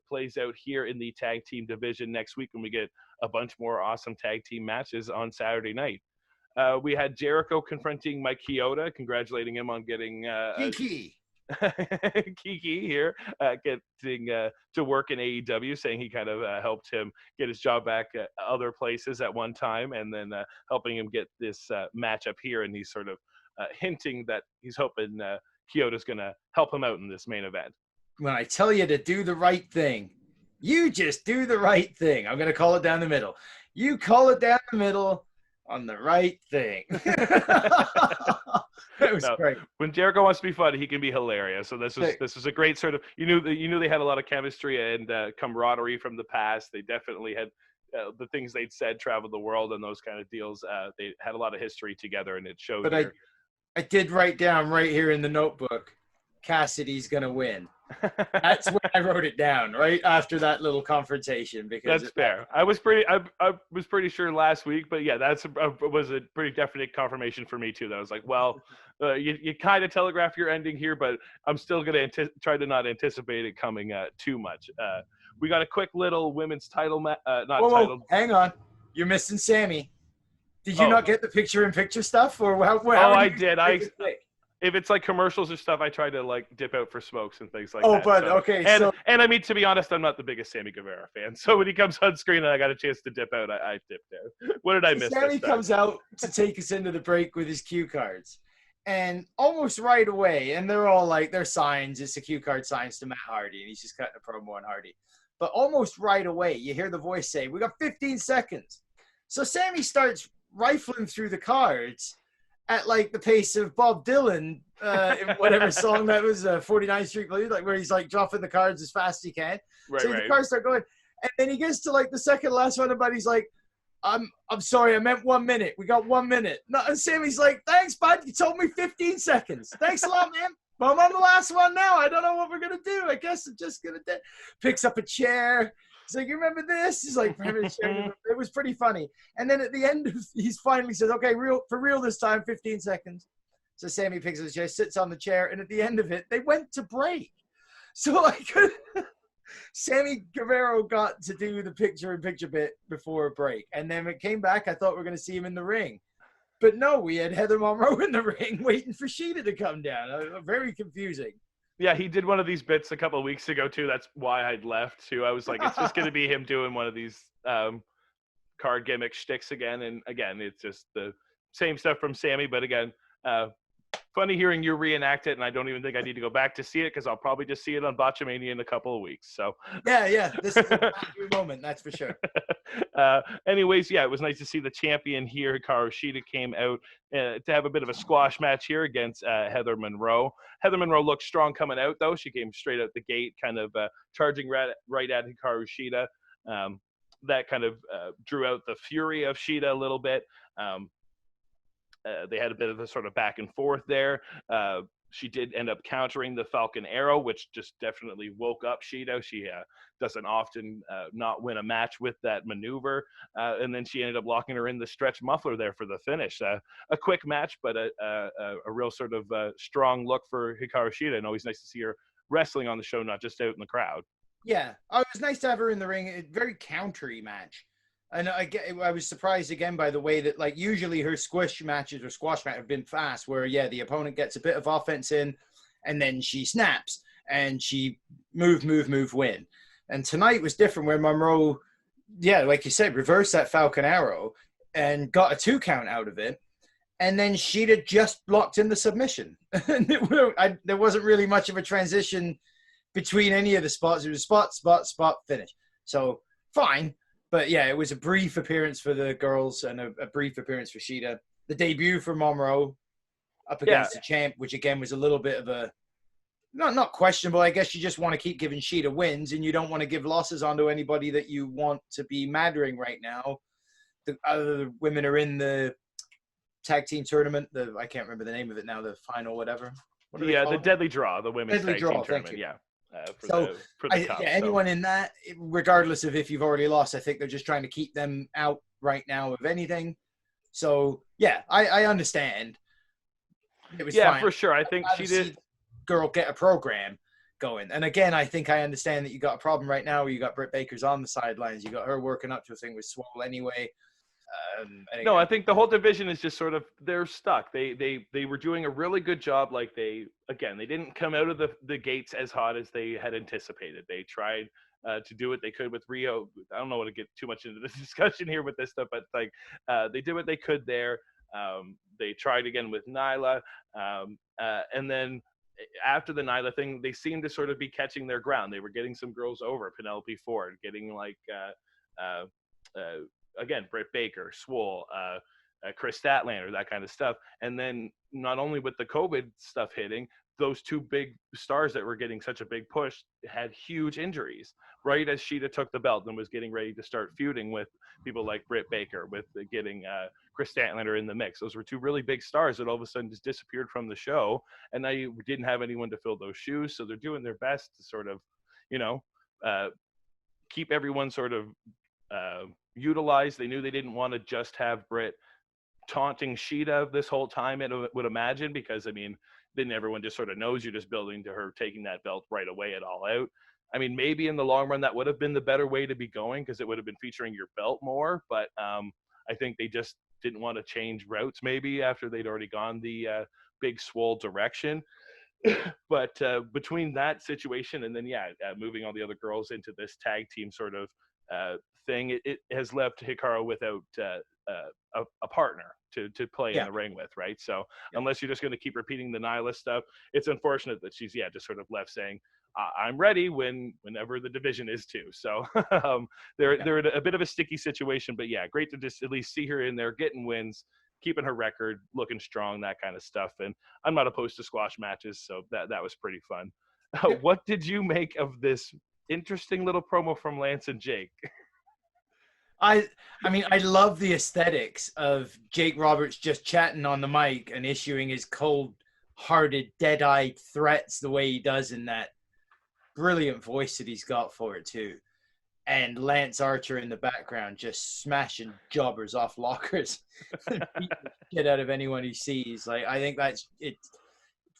plays out here in the tag team division next week when we get a bunch more awesome tag team matches on Saturday night. We had Jericho confronting Mike Chioda, congratulating him on getting Kiki here, getting to work in AEW, saying he kind of helped him get his job back at other places at one time, and then helping him get this matchup here. And he's sort of hinting that he's hoping Kyoto's going to help him out in this main event. When I tell you to do the right thing, you just do the right thing. I'm going to call it down the middle. You call it down the middle on the right thing. That was No, great. when Jericho wants to be funny, he can be hilarious. So this was a great sort of you knew they had a lot of chemistry and camaraderie from the past. They definitely had the things they'd said traveled the world and those kind of deals. They had a lot of history together, and it showed But here. I did write down right here in the notebook, Cassidy's gonna win. That's when I wrote it down, right after that little confrontation. Because That's fair. I was pretty sure last week, but yeah, was a pretty definite confirmation for me too. That I was like, well, you kind of telegraph your ending here, but I'm still gonna try to not anticipate it coming too much. We got a quick little women's title whoa, hang on, you're missing Sammy. Did you Oh. not get the picture-in-picture stuff, or how I did. If it's like commercials or stuff, I try to like dip out for smokes and things like that. But okay. And I mean, to be honest, I'm not the biggest Sammy Guevara fan. So when he comes on screen and I got a chance to dip out, I dipped out. What did I miss? Sammy comes out to take us into the break with his cue cards. And almost right away, and they're all like, they're signs. It's a cue card signs to Matt Hardy, and he's just cutting a promo on Hardy. But almost right away, you hear the voice say, "We got 15 seconds." So Sammy starts rifling through the cards at like the pace of Bob Dylan in whatever song that was, 49th Street Blues, like where he's like dropping the cards as fast as he can. The cards start going, and then he gets to like the second last one, and he's like, I'm sorry, I meant 1 minute. We got 1 minute. No, and Sammy's like, thanks, bud. You told me 15 seconds. Thanks a lot, man. But I'm on the last one now. I don't know what we're gonna do. I guess I'm just gonna picks up a chair. He's like, you remember this? He's like, it was pretty funny. And then at the end, he finally says, okay, for real this time, 15 seconds. So Sammy picks up a chair, sits on the chair, and at the end of it, they went to break. So like, Sammy Guevara got to do the picture-in-picture bit before a break. And then when it came back, I thought we were going to see him in the ring. But no, we had Heather Monroe in the ring waiting for Sheeta to come down. Very confusing. Yeah, he did one of these bits a couple of weeks ago too. That's why I'd left too. I was like, it's just going to be him doing one of these card gimmick shticks again. And again, it's just the same stuff from Sammy. But again, funny hearing you reenact it, and I don't even think I need to go back to see it because I'll probably just see it on Botchamania in a couple of weeks. So yeah, this is a moment, that's for sure. Anyways, yeah, it was nice to see the champion here. Hikaru Shida came out to have a bit of a squash match here against Heather Monroe. Heather Monroe looked strong coming out, though. She came straight out the gate, kind of charging right at Hikaru Shida. That kind of drew out the fury of Shida a little bit. They had a bit of a sort of back and forth there. She did end up countering the Falcon Arrow, which just definitely woke up Shida. She doesn't often not win a match with that maneuver. And then she ended up locking her in the stretch muffler there for the finish. A quick match, but a real sort of strong look for Hikaru Shida. And always nice to see her wrestling on the show, not just out in the crowd. Yeah, it was nice to have her in the ring. A very countery match. And I was surprised again by the way that, like, usually her squash matches have been fast, where, yeah, the opponent gets a bit of offense in and then she snaps and she move, win. And tonight was different, where Monroe, yeah, like you said, reversed that Falcon Arrow and got a 2 count out of it. And then Sheeta just blocked in the submission. There wasn't really much of a transition between any of the spots. It was spot, finish. So fine. But yeah, it was a brief appearance for the girls and a brief appearance for Sheeta. The debut for Monroe up against the champ, which again was a little bit of a not questionable. I guess you just want to keep giving Sheeta wins, and you don't want to give losses onto anybody that you want to be mattering right now. The other women are in the tag team tournament. I can't remember the name of it now. The final, whatever. The Deadly Draw, the women's tag team tournament. Yeah. For the cup, anyone in that, regardless of if you've already lost, I think they're just trying to keep them out right now of anything. So yeah, I understand. It was fine. For sure. I think she did. Girl, get a program going. And again, I think I understand that you got a problem right now where you got Britt Baker's on the sidelines. You got her working up to a thing with Swole anyway. No, I think the whole division is just sort of, they're stuck. They were doing a really good job. Like they didn't come out of the gates as hot as they had anticipated. They tried to do what they could with Rio. I don't know what to get too much into this discussion here with this stuff, but like they did what they could there. They tried again with Nyla, and then after the Nyla thing, they seemed to sort of be catching their ground. They were getting some girls over, Penelope Ford, getting like again, Britt Baker, Swole, Chris Statlander, that kind of stuff. And then not only with the COVID stuff hitting, those two big stars that were getting such a big push had huge injuries right as Sheeta took the belt and was getting ready to start feuding with people like Britt Baker, with getting Chris Statlander in the mix. Those were two really big stars that all of a sudden just disappeared from the show, and now you didn't have anyone to fill those shoes. So they're doing their best to sort of, keep everyone sort of utilized. They knew they didn't want to just have Britt taunting Sheeta this whole time, it would imagine, because, I mean, then everyone just sort of knows you're just building to her taking that belt right away at All Out. I mean, maybe in the long run that would have been the better way to be going, because it would have been featuring your belt more. But I think they just didn't want to change routes maybe after they'd already gone the big swole direction. But between that situation and then, moving all the other girls into this tag team sort of thing, it has left Hikaru without a partner to play in the ring with, right? So unless you're just going to keep repeating the Nyla stuff, it's unfortunate that she's just sort of left saying, I'm ready whenever the division is too. So they're in a bit of a sticky situation, but great to just at least see her in there getting wins, keeping her record, looking strong, that kind of stuff. And I'm not opposed to squash matches, so that was pretty fun. What did you make of this interesting little promo from Lance and Jake? I mean, I love the aesthetics of Jake Roberts just chatting on the mic and issuing his cold-hearted, dead-eyed threats the way he does in that brilliant voice that he's got for it too. And Lance Archer in the background just smashing jobbers off lockers and beating the shit out of anyone he sees. Like, I think that's it.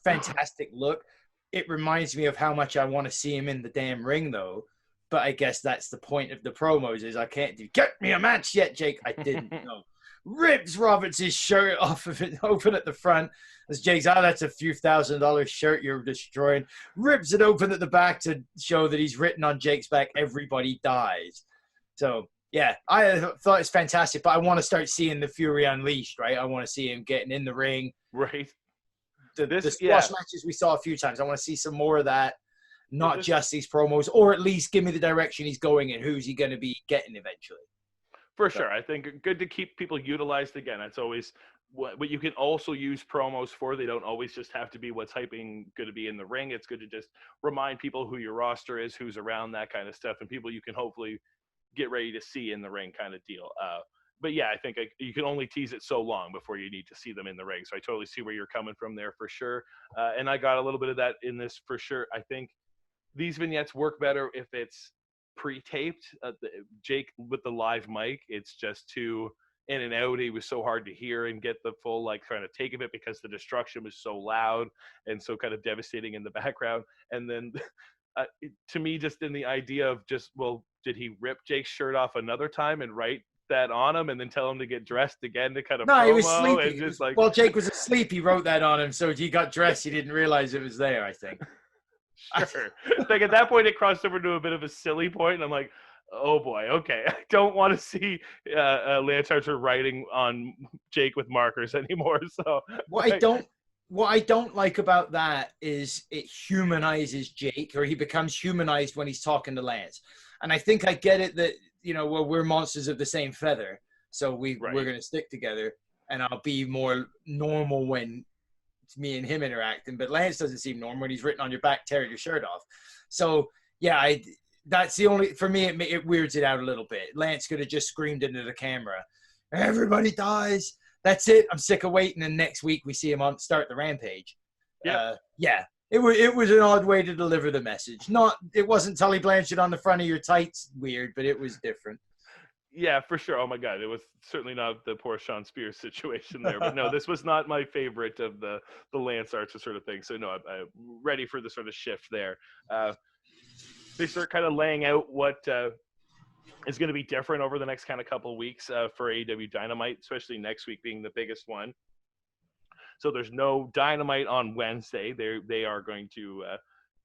Fantastic look. It reminds me of how much I want to see him in the damn ring, though. But I guess that's the point of the promos, is I can't do, get me a match yet, Jake. I didn't know. Rips Roberts' shirt off of it, open at the front. As Jake's, that's a few $1,000 shirt you're destroying. Rips it open at the back to show that he's written on Jake's back, everybody dies. So, I thought it's fantastic, but I want to start seeing the Fury Unleashed, right? I want to see him getting in the ring. Right. The squash matches we saw a few times. I want to see some more of that. Not just these promos, or at least give me the direction he's going and who's he going to be getting eventually. For sure. I think good to keep people utilized again. That's always what you can also use promos for. They don't always just have to be what's hyping good to be in the ring. It's good to just remind people who your roster is, who's around, that kind of stuff, and people you can hopefully get ready to see in the ring kind of deal. But I think you can only tease it so long before you need to see them in the ring. So I totally see where you're coming from there for sure. And I got a little bit of that in this for sure. I think these vignettes work better if it's pre-taped. Jake with the live mic, it's just too in and out. He was so hard to hear and get the full kind of take of it, because the destruction was so loud and so kind of devastating in the background. And then to me, just in the idea of just, well, did he rip Jake's shirt off another time and write that on him and then tell him to get dressed again to kind of he was sleepy. And just well, Jake was asleep, he wrote that on him, so he got dressed, he didn't realize it was there, I think. Sure. Like at that point, it crossed over to a bit of a silly point, and I'm like, oh boy, okay. I don't want to see Lance Archer writing on Jake with markers anymore. So what I don't like about that is it humanizes Jake, or he becomes humanized when he's talking to Lance. And I think I get it that, well, we're monsters of the same feather, so we're going to stick together, and I'll be more normal when it's me and him interacting. But Lance doesn't seem normal when he's written on your back, tearing your shirt off. So that's the only, for me, it weirds it out a little bit. Lance could have just screamed into the camera, everybody dies. That's it. I'm sick of waiting. And next week we see him start the rampage. It was an odd way to deliver the message. It wasn't Tully Blanchard on the front of your tights weird, but it was different. Yeah, for sure. Oh my God, it was certainly not the poor Sean Spears situation there. But no, this was not my favorite of the Lance Archer sort of thing. So no, I'm ready for the sort of shift there. They start kind of laying out what is going to be different over the next kind of couple of weeks for AEW Dynamite, especially next week being the biggest one. So there's no Dynamite on Wednesday. They are going to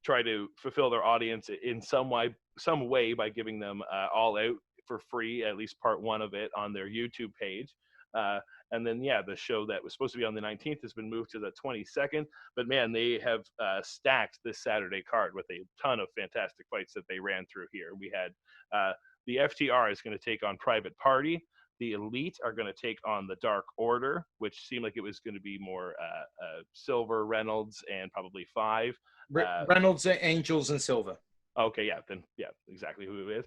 try to fulfill their audience in some way by giving them All Out for free, at least part one of it, on their YouTube page. And then, the show that was supposed to be on the 19th has been moved to the 22nd. But, man, they have stacked this Saturday card with a ton of fantastic fights that they ran through here. We had the FTR is going to take on Private Party. The Elite are going to take on the Dark Order, which seemed like it was going to be more Silver, Reynolds, and probably Five. Reynolds, Angels, and Silver. Okay, yeah, then yeah, exactly who it is.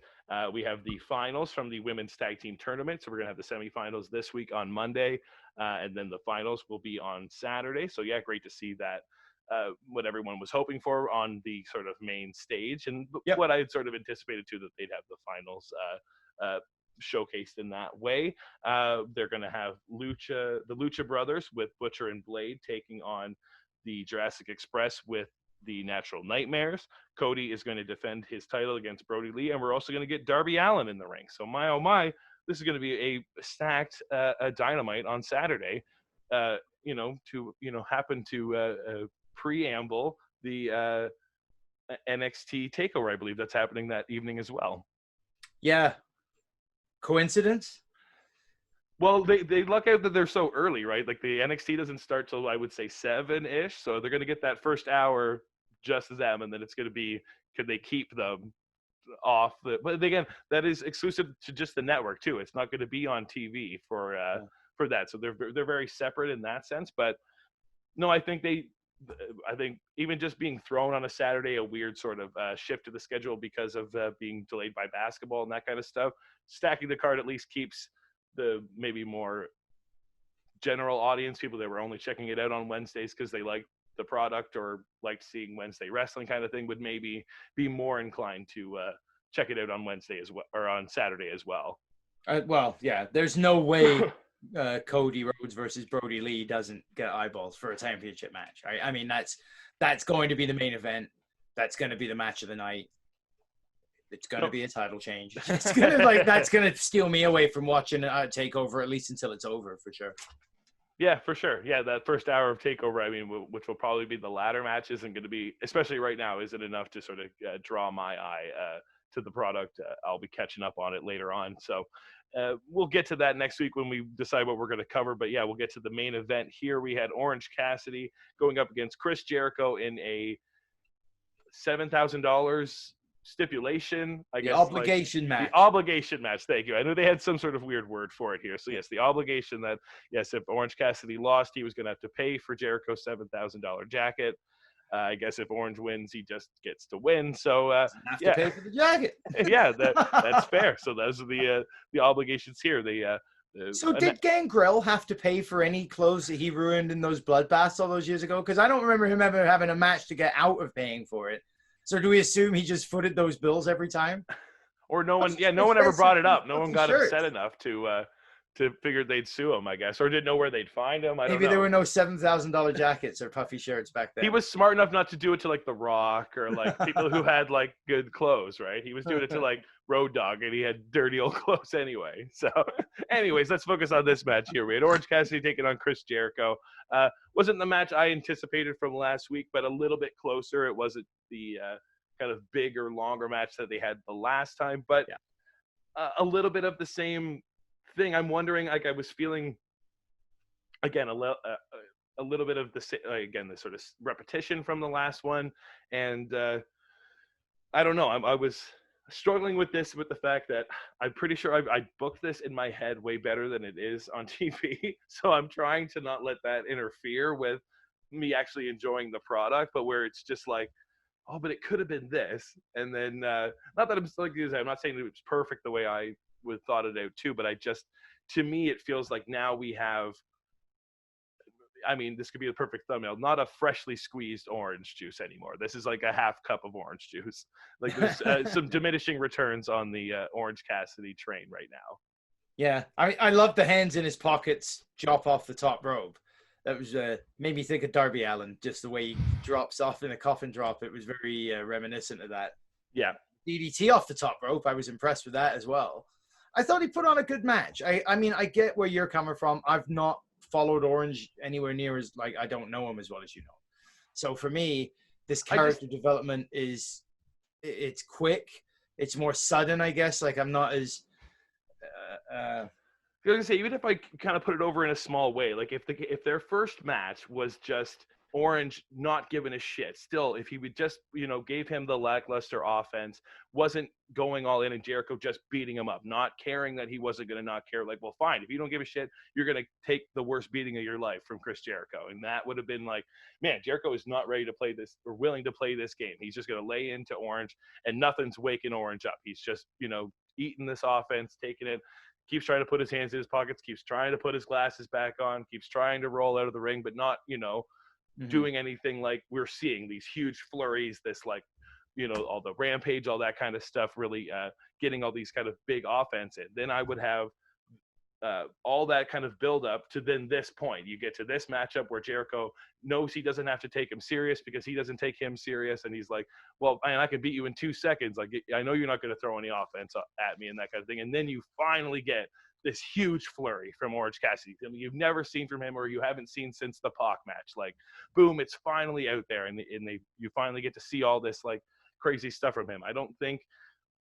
We have the finals from the women's tag team tournament. So we're gonna have the semifinals this week on Monday, and then the finals will be on Saturday. So yeah, great to see that. What everyone was hoping for on the sort of main stage, and what I had sort of anticipated too, that they'd have the finals showcased in that way. They're going to have the Lucha Brothers with Butcher and Blade taking on the Jurassic Express with the Natural Nightmares. Cody is going to defend his title against Brody Lee, and we're also going to get Darby Allin in the ring. So my oh my, this is going to be a stacked Dynamite on Saturday. Happen to preamble the NXT takeover. I believe that's happening that evening as well. Yeah. Coincidence? Well, they luck out that they're so early, right? Like the NXT doesn't start till I would say 7-ish, so they're going to get that first hour just as them, and then it's going to be, could they keep them off the? But again, that is exclusive to just the network too. It's not going to be on TV for that, so they're very separate in that sense. But no, I think even just being thrown on a Saturday, a weird sort of shift to the schedule because of being delayed by basketball and that kind of stuff. Stacking the card at least keeps the maybe more general audience, people that were only checking it out on Wednesdays because they like the product or like seeing Wednesday wrestling kind of thing, would maybe be more inclined to check it out on Wednesday as well, or on Saturday as well. Well, yeah, there's no way Cody Rhodes versus Brody Lee doesn't get eyeballs for a championship match. Right? I mean, that's going to be the main event. That's going to be the match of the night. It's going to be a title change. It's gonna that's going to steal me away from watching Takeover, at least until it's over, for sure. Yeah, for sure. Yeah, that first hour of Takeover, I mean, which will probably be the ladder match, isn't going to be, especially right now, isn't enough to sort of draw my eye to the product. I'll be catching up on it later on. So we'll get to that next week when we decide what we're going to cover. But yeah, we'll get to the main event here. We had Orange Cassidy going up against Chris Jericho in a $7,000 stipulation, I guess. Obligation match. The obligation match. Thank you. I know they had some sort of weird word for it here. So yes, the obligation that, yes, if Orange Cassidy lost, he was going to have to pay for Jericho's $7,000 jacket. I guess if Orange wins, he just gets to win. So have to pay for the jacket. Yeah, that's fair. So those are the obligations here. So did Gangrel have to pay for any clothes that he ruined in those bloodbaths all those years ago? Because I don't remember him ever having a match to get out of paying for it. So do we assume he just footed those bills every time? Or no one ever brought it up. No one got upset enough to figure they'd sue him, I guess, or didn't know where they'd find him. Maybe there were no $7,000 jackets or puffy shirts back then. He was smart enough not to do it to like The Rock or like people who had like good clothes, right? He was doing it to like Road Dogg, and he had dirty old clothes anyway. So anyways, let's focus on this match here. We had Orange Cassidy taking on Chris Jericho. Wasn't the match I anticipated from last week, but a little bit closer. It wasn't the kind of bigger, longer match that they had the last time, but a little bit of the same thing. I'm wondering, like, I was feeling again a little bit of the sort of repetition from the last one, and I don't know. I was struggling with this, with the fact that I'm pretty sure I booked this in my head way better than it is on TV. So I'm trying to not let that interfere with me actually enjoying the product, but where it's just like, oh, but it could have been this. And then, not that I'm not saying that it's perfect the way I would thought it out too, but to me, it feels like now we have, I mean, this could be the perfect thumbnail, not a freshly squeezed orange juice anymore. This is like a half cup of orange juice. Like there's some diminishing returns on the Orange Cassidy train right now. Yeah, I love the hands in his pockets, drop off the top rope. That was made me think of Darby Allin, just the way he drops off in a coffin drop. It was very reminiscent of that. Yeah. DDT off the top rope. I was impressed with that as well. I thought he put on a good match. I mean, I get where you're coming from. I've not followed Orange anywhere near as, like, I don't know him as well as you know. So for me, this character development it's quick. It's more sudden, I guess. Like, I'm not as I was gonna say, even if I kind of put it over in a small way, like if their first match was just Orange not giving a shit. Still, if he would just, gave him the lackluster offense, wasn't going all in, and Jericho just beating him up, not caring that he wasn't going to not care. Like, well, fine. If you don't give a shit, you're going to take the worst beating of your life from Chris Jericho. And that would have been like, man, Jericho is not ready to play this or willing to play this game. He's just going to lay into Orange, and nothing's waking Orange up. He's just, eating this offense, taking it, keeps trying to put his hands in his pockets, keeps trying to put his glasses back on, keeps trying to roll out of the ring, but not, doing anything like we're seeing these huge flurries, this like, all the rampage, all that kind of stuff, really getting all these kind of big offense in. Then I would have all that kind of build up to then this point. You get to this matchup where Jericho knows he doesn't have to take him serious because he doesn't take him serious. And he's like, well, I can beat you in 2 seconds. Like, I know you're not going to throw any offense at me and that kind of thing. And then you finally get this huge flurry from Orange Cassidy. I mean, you've never seen from him, or you haven't seen since the Pac match. Like, boom, it's finally out there, and you finally get to see all this like crazy stuff from him. I don't think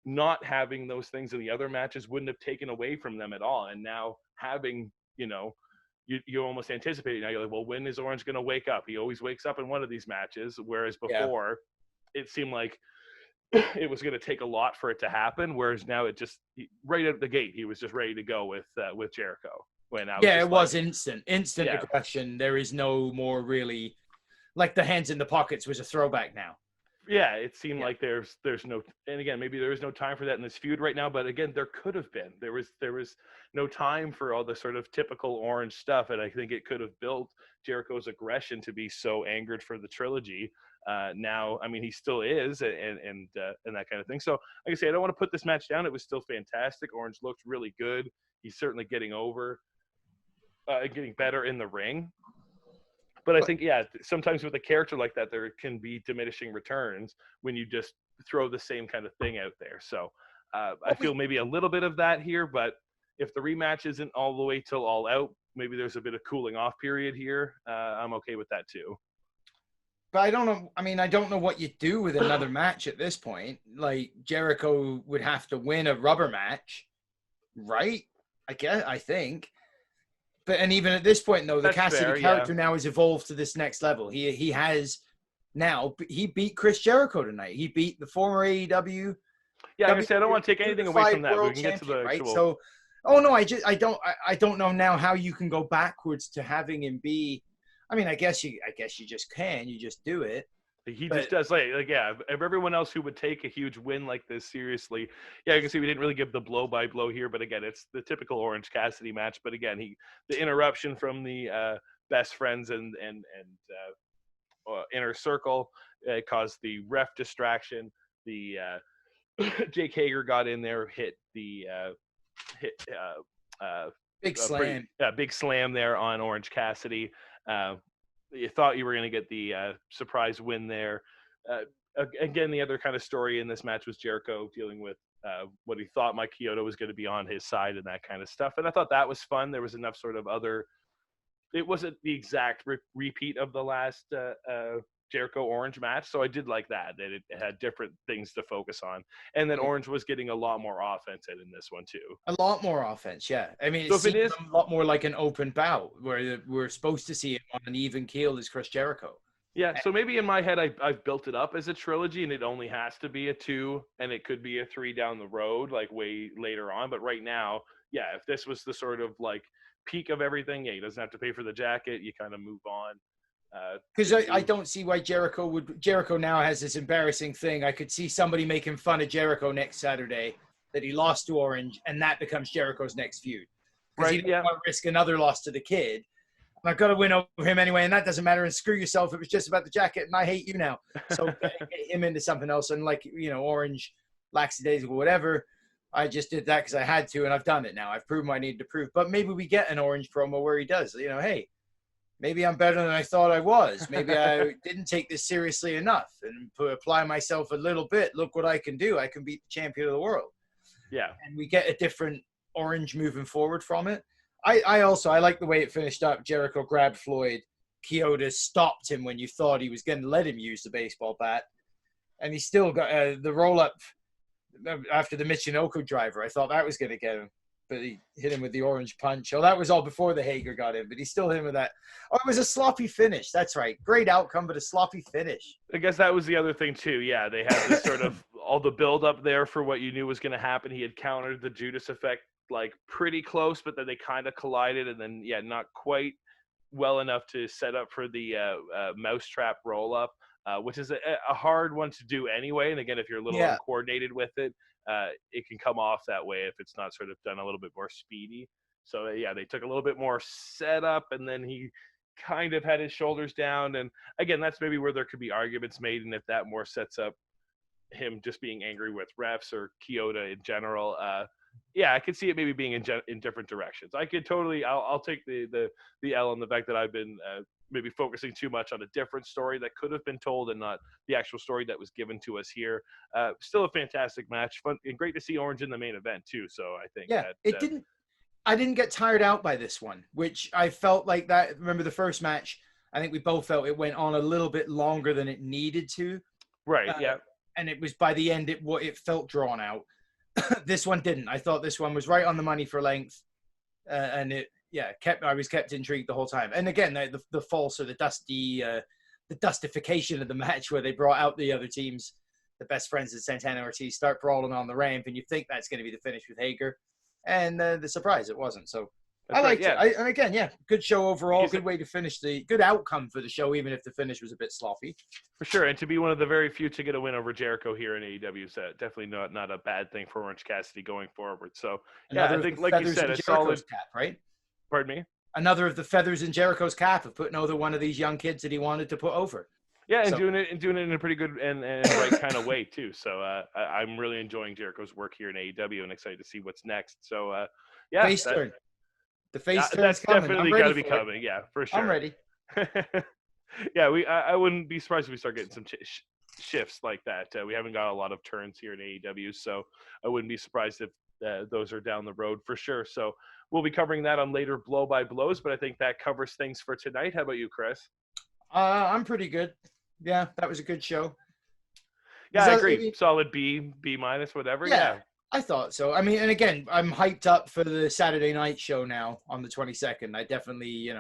not having those things in the other matches wouldn't have taken away from them at all. And now having, you almost anticipate it. Now you're like, well, when is Orange going to wake up? He always wakes up in one of these matches, whereas before it seemed like it was going to take a lot for it to happen, whereas now it just right out the gate he was just ready to go with Jericho. It was instant aggression. There is no more really, like the hands in the pockets was a throwback now. Yeah, it seemed like there's no, and again, maybe there is no time for that in this feud right now, but again, there could have been. There was no time for all the sort of typical Orange stuff, and I think it could have built Jericho's aggression to be so angered for the trilogy. Now, I mean, he still is, and that kind of thing. So, like I say, I don't want to put this match down. It was still fantastic. Orange looked really good. He's certainly getting better in the ring. But I think, sometimes with a character like that, there can be diminishing returns when you just throw the same kind of thing out there. So I feel maybe a little bit of that here, but if the rematch isn't all the way till All Out, maybe there's a bit of cooling off period here. I'm okay with that too. But I don't know. I mean, I don't know what you do with another match at this point. Like, Jericho would have to win a rubber match, right? I think. But, and even at this point, though, the Cassidy character now has evolved to this next level. He beat Chris Jericho tonight. He beat the former AEW. Yeah, I don't want to take anything away from that. We can get to the actual. So, I don't know now how you can go backwards to having him be. I mean, I guess you just can. You just do it. Just does if everyone else who would take a huge win like this seriously, I can see we didn't really give the blow by blow here, but again, it's the typical Orange Cassidy match. But again, the interruption from the best friends and inner circle caused the ref distraction. The Jake Hager got in there, hit big slam. Big slam there on Orange Cassidy. You thought you were going to get the surprise win there. Again, the other kind of story in this match was Jericho dealing with what he thought Mike Chioda was going to be on his side and that kind of stuff. And I thought that was fun. There was enough sort of other – it wasn't the exact repeat of the last Jericho Orange match. So I did like that it had different things to focus on. And then Orange was getting a lot more offense in this one too. A lot more offense, yeah. I mean, it seems a lot more like an open bout where we're supposed to see him on an even keel as Chris Jericho. Yeah, so maybe in my head I've built it up as a trilogy, and it only has to be a 2, and it could be a 3 down the road, like way later on. But right now, if this was the sort of like peak of everything, he doesn't have to pay for the jacket. You kind of move on. Because I don't see why Jericho now has this embarrassing thing. I could see somebody making fun of Jericho next Saturday that he lost to Orange, and that becomes Jericho's next feud. Because he doesn't want to risk another loss to the kid. I've got to win over him anyway, and that doesn't matter. And screw yourself. It was just about the jacket, and I hate you now. So get him into something else. And Orange, lackadaisical, whatever. I just did that because I had to, and I've done it now. I've proven what I needed to prove. But maybe we get an Orange promo where he does, hey, maybe I'm better than I thought I was. Maybe I didn't take this seriously enough and apply myself a little bit. Look what I can do. I can beat the champion of the world. Yeah. And we get a different Orange moving forward from it. I like the way it finished up. Jericho grabbed Floyd. Chioda stopped him when you thought he was going to let him use the baseball bat. And he still got the roll-up after the Michinoku driver. I thought that was going to get him. but he hit him with the orange punch. Oh, that was all before the Hager got in, but he still hit him with that. Oh, it was a sloppy finish. That's right. Great outcome, but a sloppy finish. I guess that was the other thing too. Yeah, they had this sort of all the build up there for what you knew was going to happen. He had countered the Judas effect like pretty close, but then they kind of collided, and then not quite well enough to set up for the mousetrap roll up, which is a hard one to do anyway. And again, if you're a little uncoordinated with it, it can come off that way if it's not sort of done a little bit more speedy. So they took a little bit more setup, and then he kind of had his shoulders down. And again, that's maybe where there could be arguments made, and if that more sets up him just being angry with refs or Kyoto in general, I could see it maybe being in different directions. I could totally, I'll take the L on the fact that I've been maybe focusing too much on a different story that could have been told and not the actual story that was given to us here. Still a fantastic match, fun and great to see Orange in the main event too. So I think I didn't get tired out by this one, which I felt like that. Remember the first match? I think we both felt it went on a little bit longer than it needed to. Right. And it was by the end, it felt drawn out. This one didn't. I thought this one was right on the money for length, and I was kept intrigued the whole time. And again, the false or the dustification of the match where they brought out the other teams, the best friends of Santana Ortiz, start brawling on the ramp, and you think that's going to be the finish with Hager, and the surprise, it wasn't. So I liked it. And again, good show overall. Good way to finish good outcome for the show, even if the finish was a bit sloppy. For sure, and to be one of the very few to get a win over Jericho here in AEW is definitely not a bad thing for Orange Cassidy going forward. So I think, like you said, a solid cap, right? Pardon me? Another of the feathers in Jericho's cap of putting over one of these young kids that he wanted to put over. Yeah, and doing it in a pretty good and right kind of way too. So I'm really enjoying Jericho's work here in AEW and excited to see what's next. So face turn. The face turn. That's definitely got to be coming. Yeah, for sure. I'm ready. I wouldn't be surprised if we start getting some shifts like that. We haven't got a lot of turns here in AEW, so I wouldn't be surprised if those are down the road for sure. So we'll be covering that on later Blow by Blows, but I think that covers things for tonight. How about you, Chris? I'm pretty good. Yeah, that was a good show. Yeah, I agree. Solid B minus, whatever. Yeah. I thought so. I mean, and again, I'm hyped up for the Saturday night show now on the 22nd. I definitely,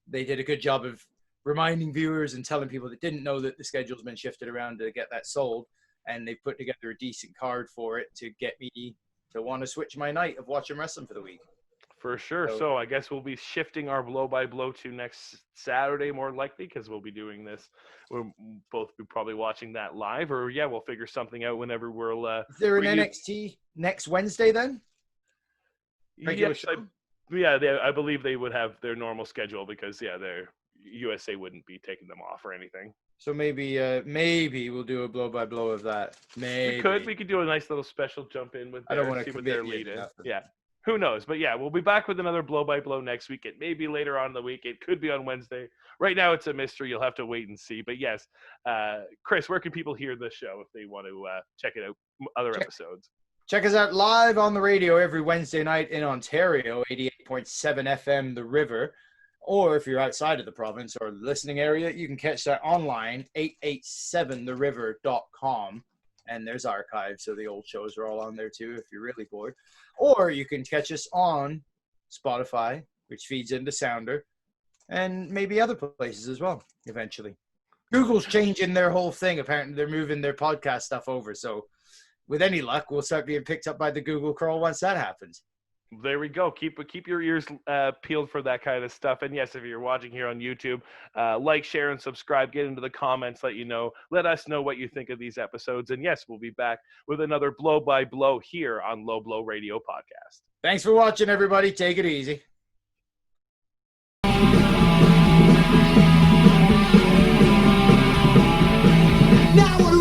they did a good job of reminding viewers and telling people that didn't know that the schedule's been shifted around to get that sold. And they put together a decent card for it to get me to want to switch my night of watching wrestling for the week. For sure. So I guess we'll be shifting our blow by blow to next Saturday, more likely, because we'll be doing this. We'll both be probably watching that live, or we'll figure something out whenever we'll. Is there an NXT next Wednesday then? Yes, I believe they would have their normal schedule because their USA wouldn't be taking them off or anything. So maybe we'll do a blow by blow of that. Maybe we could do a nice little special jump in with. I don't want to see what their lead is. Yeah. Who knows? But we'll be back with another blow-by-blow next week. It may be later on in the week. It could be on Wednesday. Right now, it's a mystery. You'll have to wait and see. But yes, Chris, where can people hear the show if they want to check it out, other episodes? Check us out live on the radio every Wednesday night in Ontario, 88.7 FM, The River. Or if you're outside of the province or the listening area, you can catch that online, 887theriver.com. And there's archives, so the old shows are all on there too if you're really bored. Or you can catch us on Spotify, which feeds into Sounder, and maybe other places as well eventually. Google's changing their whole thing. Apparently they're moving their podcast stuff over. So with any luck, we'll start being picked up by the Google crawl once that happens. There we go. Keep your ears peeled for that kind of stuff. And yes, if you're watching here on YouTube, like, share, and subscribe. Get into the comments. Let us know what you think of these episodes. And yes, we'll be back with another blow by blow here on Low Blow Radio podcast. Thanks for watching, everybody. Take it easy. Now we're